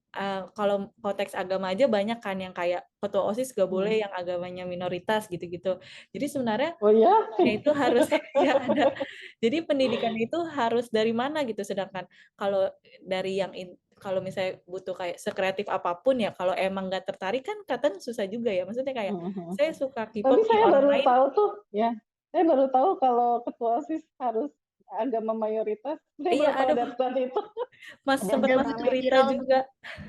kalau konteks agama aja banyak kan yang kayak ketua OSIS gak boleh yang agamanya minoritas gitu-gitu. Jadi sebenarnya Oh ya? itu harus ya ada. Jadi pendidikan itu harus dari mana gitu. Sedangkan kalau dari yang kalau misalnya butuh kayak sekreatif apapun ya, kalau emang nggak tertarik kan kadang susah juga ya. Maksudnya kayak saya suka Tapi K-pop di saya baru online. tahu tuh, ya. Saya baru tahu kalau ketua OSIS harus agama mayoritas. Saya Iya, baru tahu ada data itu. sempat Ada masuk Bu, berita viral juga.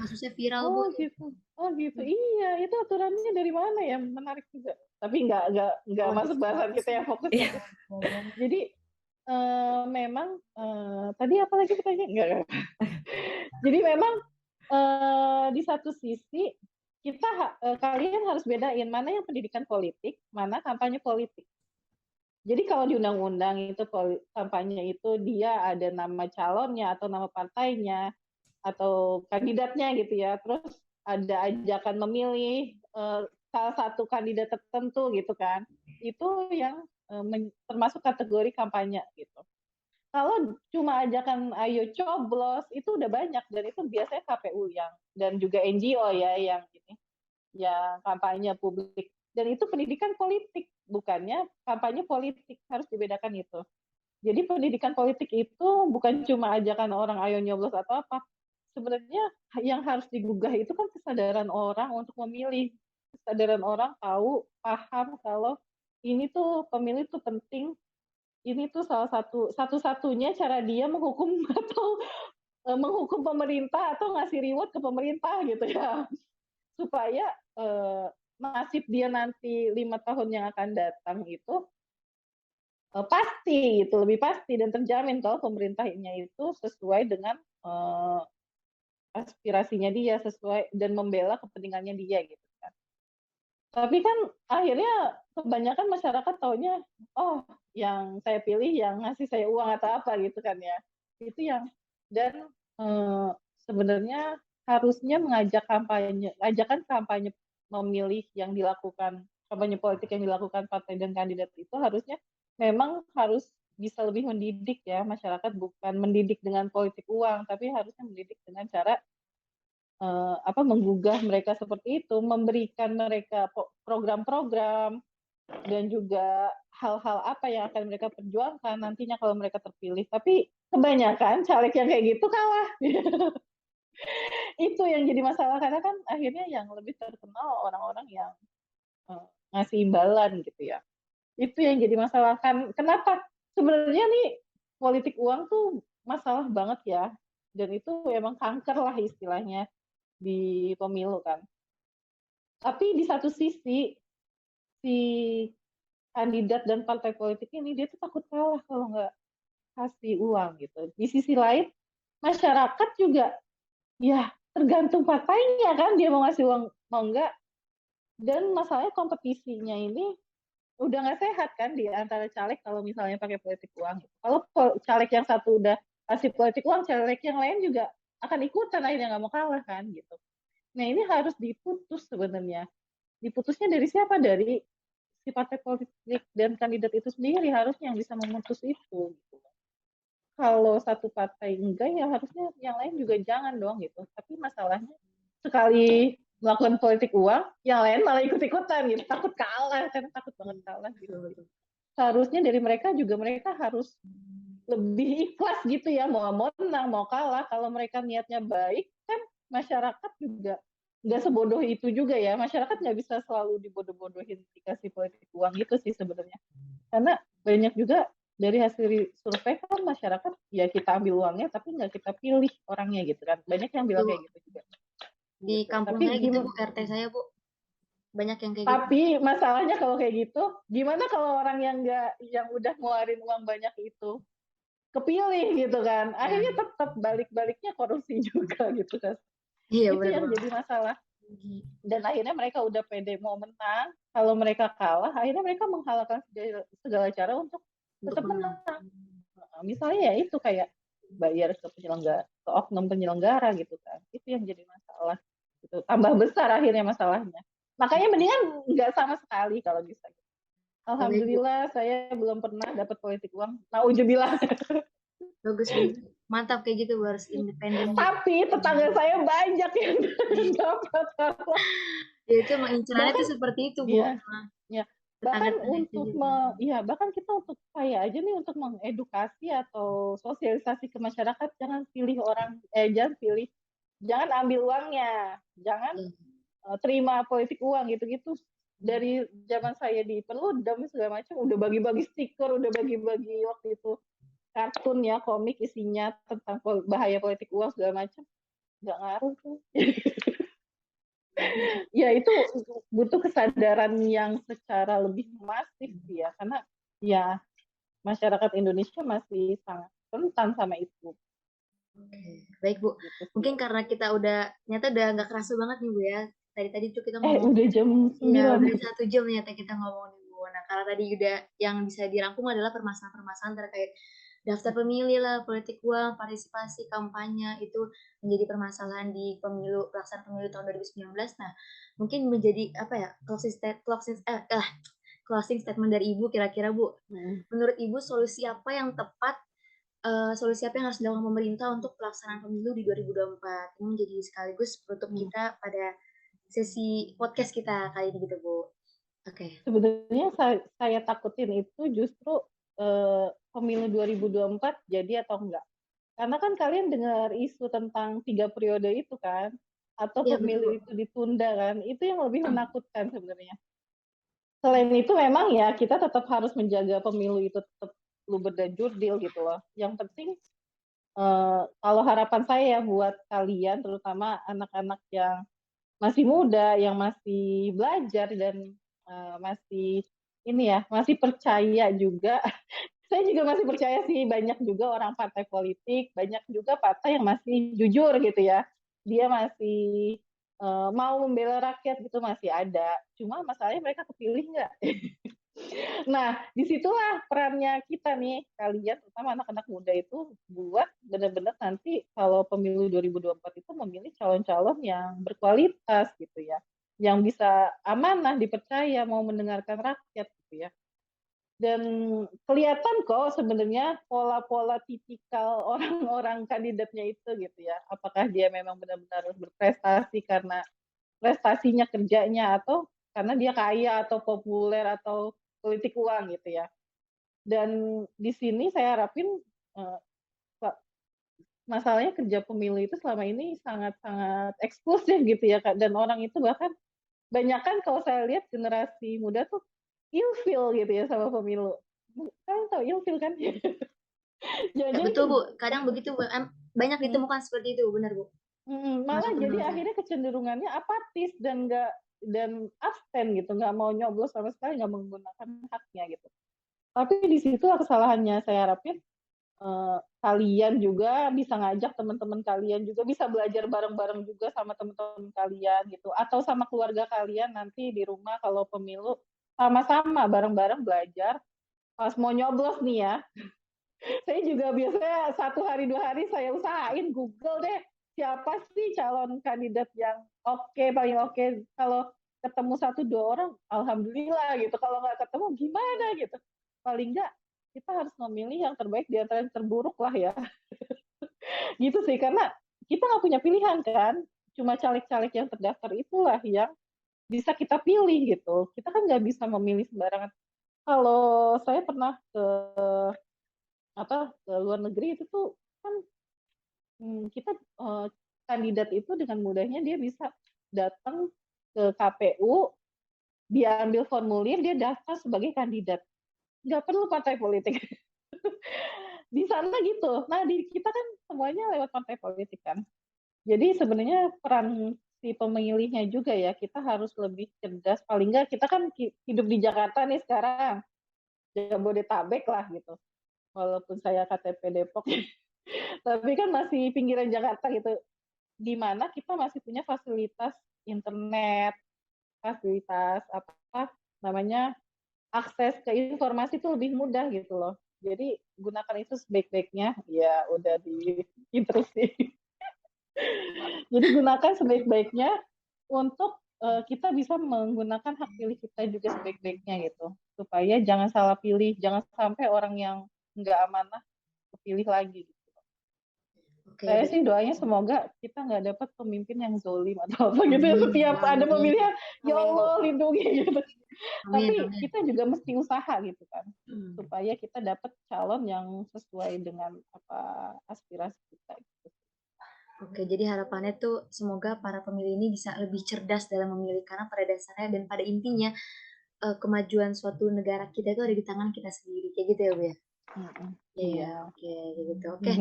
kasusnya viral Bu. Oh gitu. Oh gitu. Iya, itu aturannya dari mana ya? Menarik juga. Tapi nggak masuk bahasan kita yang fokus. Iya. Jadi memang tadi apa lagi pertanyaan? Enggak. Jadi memang di satu sisi kita kalian harus bedain mana yang pendidikan politik, mana kampanye politik. Jadi kalau di undang-undang itu kampanye itu dia ada nama calonnya atau nama partainya atau kandidatnya gitu ya. Terus ada ajakan memilih salah satu kandidat tertentu gitu kan. Itu yang termasuk kategori kampanye gitu. Kalau cuma ajakan ayo coblos itu udah banyak dan itu biasanya KPU yang dan juga NGO ya yang ini yang kampanye publik dan itu pendidikan politik bukannya kampanye politik harus dibedakan itu. Jadi pendidikan politik itu bukan cuma ajakan orang ayo nyoblos atau apa. Sebenarnya yang harus digugah itu kan kesadaran orang untuk memilih, kesadaran orang tahu paham kalau ini tuh pemilih tuh penting, ini tuh salah satu-satunya cara dia menghukum atau menghukum pemerintah atau ngasih reward ke pemerintah gitu ya supaya nasib dia nanti 5 tahun yang akan datang itu pasti itu lebih pasti dan terjamin kalau pemerintahnya itu sesuai dengan aspirasinya dia sesuai dan membela kepentingannya dia gitu kan. Tapi kan akhirnya kebanyakan masyarakat taunya oh yang saya pilih yang ngasih saya uang atau apa gitu kan ya. Itu yang dan sebenarnya harusnya ajakan kampanye memilih yang dilakukan kampanye politik yang dilakukan partai dan kandidat itu harusnya memang harus bisa lebih mendidik ya masyarakat bukan mendidik dengan politik uang tapi harusnya mendidik dengan cara menggugah mereka seperti itu memberikan mereka program-program dan juga hal-hal apa yang akan mereka perjuangkan nantinya kalau mereka terpilih tapi kebanyakan caleg yang kayak gitu kalah itu yang jadi masalah karena kan akhirnya yang lebih terkenal orang-orang yang ngasih imbalan gitu ya itu yang jadi masalah kan kenapa sebenarnya nih politik uang tuh masalah banget ya dan itu emang kanker lah istilahnya di pemilu kan tapi di satu sisi si kandidat dan partai politik ini dia tuh takut kalah kalau nggak kasih uang gitu di sisi lain masyarakat juga ya tergantung partainya kan dia mau ngasih uang mau enggak dan masalahnya kompetisinya ini udah nggak sehat kan di antara caleg kalau misalnya pakai politik uang kalau caleg yang satu udah kasih politik uang caleg yang lain juga akan ikutan akhirnya nggak mau kalah kan gitu nah ini harus diputus sebenarnya diputusnya dari siapa dari si partai politik dan kandidat itu sendiri harusnya yang bisa memutus itu gitu. Kalau satu partai enggak ya harusnya yang lain juga jangan dong gitu. Tapi masalahnya sekali melakukan politik uang, yang lain malah ikut-ikutan gitu. Takut kalah kan takut banget kalah gitu. Seharusnya dari mereka juga mereka harus lebih ikhlas gitu ya mau menang mau kalah kalau mereka niatnya baik kan masyarakat juga nggak sebodoh itu juga ya masyarakat nggak bisa selalu dibodoh-bodohin dikasih politik uang gitu sih sebenarnya karena banyak juga dari hasil survei kan masyarakat ya kita ambil uangnya tapi nggak kita pilih orangnya gitu kan banyak yang bilang kayak gitu juga di gitu. kampung Tapi saya gitu Bu RT saya Bu banyak yang kayak tapi gitu. Masalahnya kalau kayak gitu gimana kalau orang yang nggak yang udah ngeluarin uang banyak itu kepilih gitu kan akhirnya tetap balik-baliknya korupsi juga gitu kan iya, itu yang jadi masalah dan akhirnya mereka udah pede mau menang kalau mereka kalah akhirnya mereka menghalalkan segala cara untuk tetap menang misalnya ya itu kayak bayar ke penyelenggara ke oknum penyelenggara gitu kan itu yang jadi masalah gitu tambah besar akhirnya masalahnya makanya mendingan nggak sama sekali kalau bisa alhamdulillah saya belum pernah dapat politik uang nauzubillah Bagus Bu. Mantap kayak gitu Bu, harus independen gitu. Tapi tetangga saya banyak yang dapat. Ya itu emang incerannya Bahkan tuh seperti itu Bu. ya, ya. Bahkan Tetangga-tetangga itu untuk juga. ya bahkan kita untuk saya aja nih untuk mengedukasi atau sosialisasi ke masyarakat, jangan ambil uangnya, jangan Ya. terima politik uang gitu-gitu. Dari zaman saya di Perludem segala macam udah bagi-bagi stiker, udah bagi-bagi waktu itu kartun ya, komik isinya tentang bahaya politik uang segala macam. Nggak ngaruh tuh. Ya itu butuh kesadaran yang secara lebih masif sih ya, karena ya masyarakat Indonesia masih sangat rentan sama itu. Oke, baik Bu. Gitu sih. Mungkin karena kita ternyata udah nggak kerasa banget nih Bu ya. Tadi tuh kita ngomong, Udah jam ya 9. udah 1 jam ternyata kita ngomong nih Bu. Nah, karena tadi udah yang bisa dirangkum adalah permasalahan-permasalahan terkait daftar pemilih lah, politik uang, partisipasi, kampanye, itu menjadi permasalahan di pelaksanaan pemilu tahun 2019. Nah, mungkin menjadi apa ya, closing statement dari Ibu kira-kira Bu. Menurut Ibu solusi apa yang tepat, solusi apa yang harus dilakukan pemerintah untuk pelaksanaan pemilu di 2024? Ini menjadi sekaligus penutup kita pada sesi podcast kita kali ini gitu Bu. Oke. Sebenarnya saya takutin itu justru pemilu 2024 jadi atau enggak. Karena kan kalian dengar isu tentang 3 periode itu kan, atau Iya betul Bu. pemilu itu ditunda kan, itu yang lebih menakutkan sebenarnya. Selain itu memang ya kita tetap harus menjaga pemilu itu tetap luber dan jurdil gitu loh. Yang penting kalau harapan saya buat kalian, terutama anak-anak yang masih muda, yang masih belajar dan masih masih percaya juga. Saya juga masih percaya sih banyak juga orang partai politik, banyak juga partai yang masih jujur gitu ya. Dia masih mau membela rakyat gitu masih ada. Cuma masalahnya mereka kepilih nggak? Nah, disitulah perannya kita nih, kalian, terutama anak-anak muda itu, buat benar-benar nanti kalau pemilu 2024 itu memilih calon-calon yang berkualitas gitu ya, yang bisa amanah, dipercaya, mau mendengarkan rakyat gitu ya. Dan kelihatan kok sebenarnya pola-pola tipikal orang-orang kandidatnya itu gitu ya. Apakah dia memang benar-benar berprestasi karena prestasinya kerjanya atau karena dia kaya atau populer atau politik uang gitu ya. Dan di sini saya harapin masalahnya kerja pemilu itu selama ini sangat-sangat eksklusif gitu ya Kak. Dan orang itu bahkan banyak kan kalau saya lihat generasi muda tuh ilfil gitu ya sama pemilu. Kalian tahu ilfil kan? Ya, Jadi betul Bu, kadang begitu Bu. Banyak ditemukan seperti itu, benar Bu. malah Masuk jadi teman-teman. akhirnya kecenderungannya apatis dan abstain gitu, nggak mau nyoblos sama sekali, nggak menggunakan haknya gitu. Tapi di situ kesalahannya. Saya harapin kalian juga bisa ngajak teman-teman kalian juga bisa belajar bareng-bareng juga sama teman-teman kalian gitu, atau sama keluarga kalian nanti di rumah kalau pemilu sama-sama bareng-bareng belajar. Pas mau nyoblos nih ya, saya juga biasanya 1 hari 2 hari saya usahain Google deh siapa sih calon kandidat yang paling oke. Kalau ketemu 1-2 orang alhamdulillah gitu, kalau nggak ketemu gimana gitu, paling nggak kita harus memilih yang terbaik di antara yang terburuk lah ya. Gitu sih, karena kita nggak punya pilihan kan, cuma caleg-caleg yang terdaftar itulah yang bisa kita pilih gitu. Kita kan nggak bisa memilih sembarangan. Kalau saya pernah ke luar negeri itu tuh kan kita kandidat itu dengan mudahnya dia bisa datang ke KPU, dia ambil formulir, dia daftar sebagai kandidat. Nggak perlu partai politik. Di sana gitu. Nah, di kita kan semuanya lewat partai politik kan. Jadi sebenarnya peran si pemilihnya juga ya, kita harus lebih cerdas. Paling nggak kita kan hidup di Jakarta nih sekarang, Jabodetabek lah gitu. Walaupun saya KTP Depok, tapi kan masih pinggiran Jakarta gitu. Di mana kita masih punya fasilitas internet, fasilitas akses ke informasi itu lebih mudah gitu loh. Jadi gunakan itu sebaik-baiknya. Ya udah diinterupsi. Jadi gunakan sebaik-baiknya untuk kita bisa menggunakan hak pilih kita juga sebaik-baiknya gitu, supaya jangan salah pilih, jangan sampai orang yang nggak amanah kepilih lagi. Oke, Saya baik. sih doanya semoga kita nggak dapat pemimpin yang zolim atau apa gitu ya. Amin, Setiap ada amin, pemilihan, ya Amin, Bu. Allah lindungi gitu. amin, Tapi amin. kita juga mesti usaha gitu kan, Hmm. supaya kita dapat calon yang sesuai dengan apa aspirasi kita. Gitu. Oke, jadi harapannya tuh semoga para pemilih ini bisa lebih cerdas dalam memilih karena pada dasarnya dan pada intinya kemajuan suatu negara kita itu ada di tangan kita sendiri, kayak gitu ya Bu ya? Iya, oke, kayak gitu. Oke,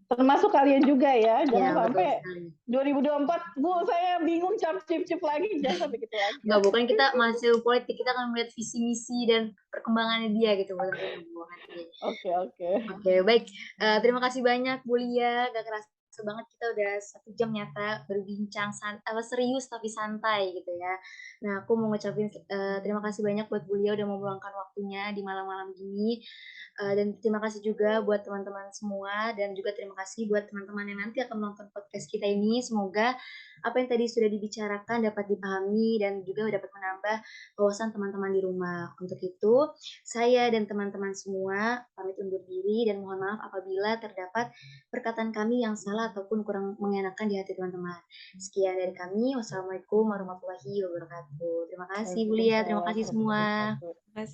Termasuk kalian juga ya, ya jangan betul sampai sekali. 2024, Bu saya bingung cip lagi, jangan sampai gitu lagi. Nggak, bukan kita mahasiswa politik, kita akan melihat visi misi dan perkembangannya dia gitu Bu tentunya Bu nanti. Oke. Oke, baik. Terima kasih banyak Bu Lia. Gak kerasa banget kita udah 1 jam nyata berbincang serius tapi santai gitu ya. Nah, aku mau ngucapin terima kasih banyak buat Bu Lia udah mau meluangkan waktunya di malam-malam gini. Dan terima kasih juga buat teman-teman semua dan juga terima kasih buat teman-teman yang nanti akan menonton podcast kita ini. Semoga apa yang tadi sudah dibicarakan dapat dipahami dan juga dapat menambah wawasan teman-teman di rumah. Untuk itu, saya dan teman-teman semua pamit undur diri dan mohon maaf apabila terdapat perkataan kami yang salah ataupun kurang mengenakan di hati teman-teman. Sekian dari kami. Wassalamualaikum warahmatullahi wabarakatuh. Terima kasih Bu Lia, terima kasih semua. Terima kasih.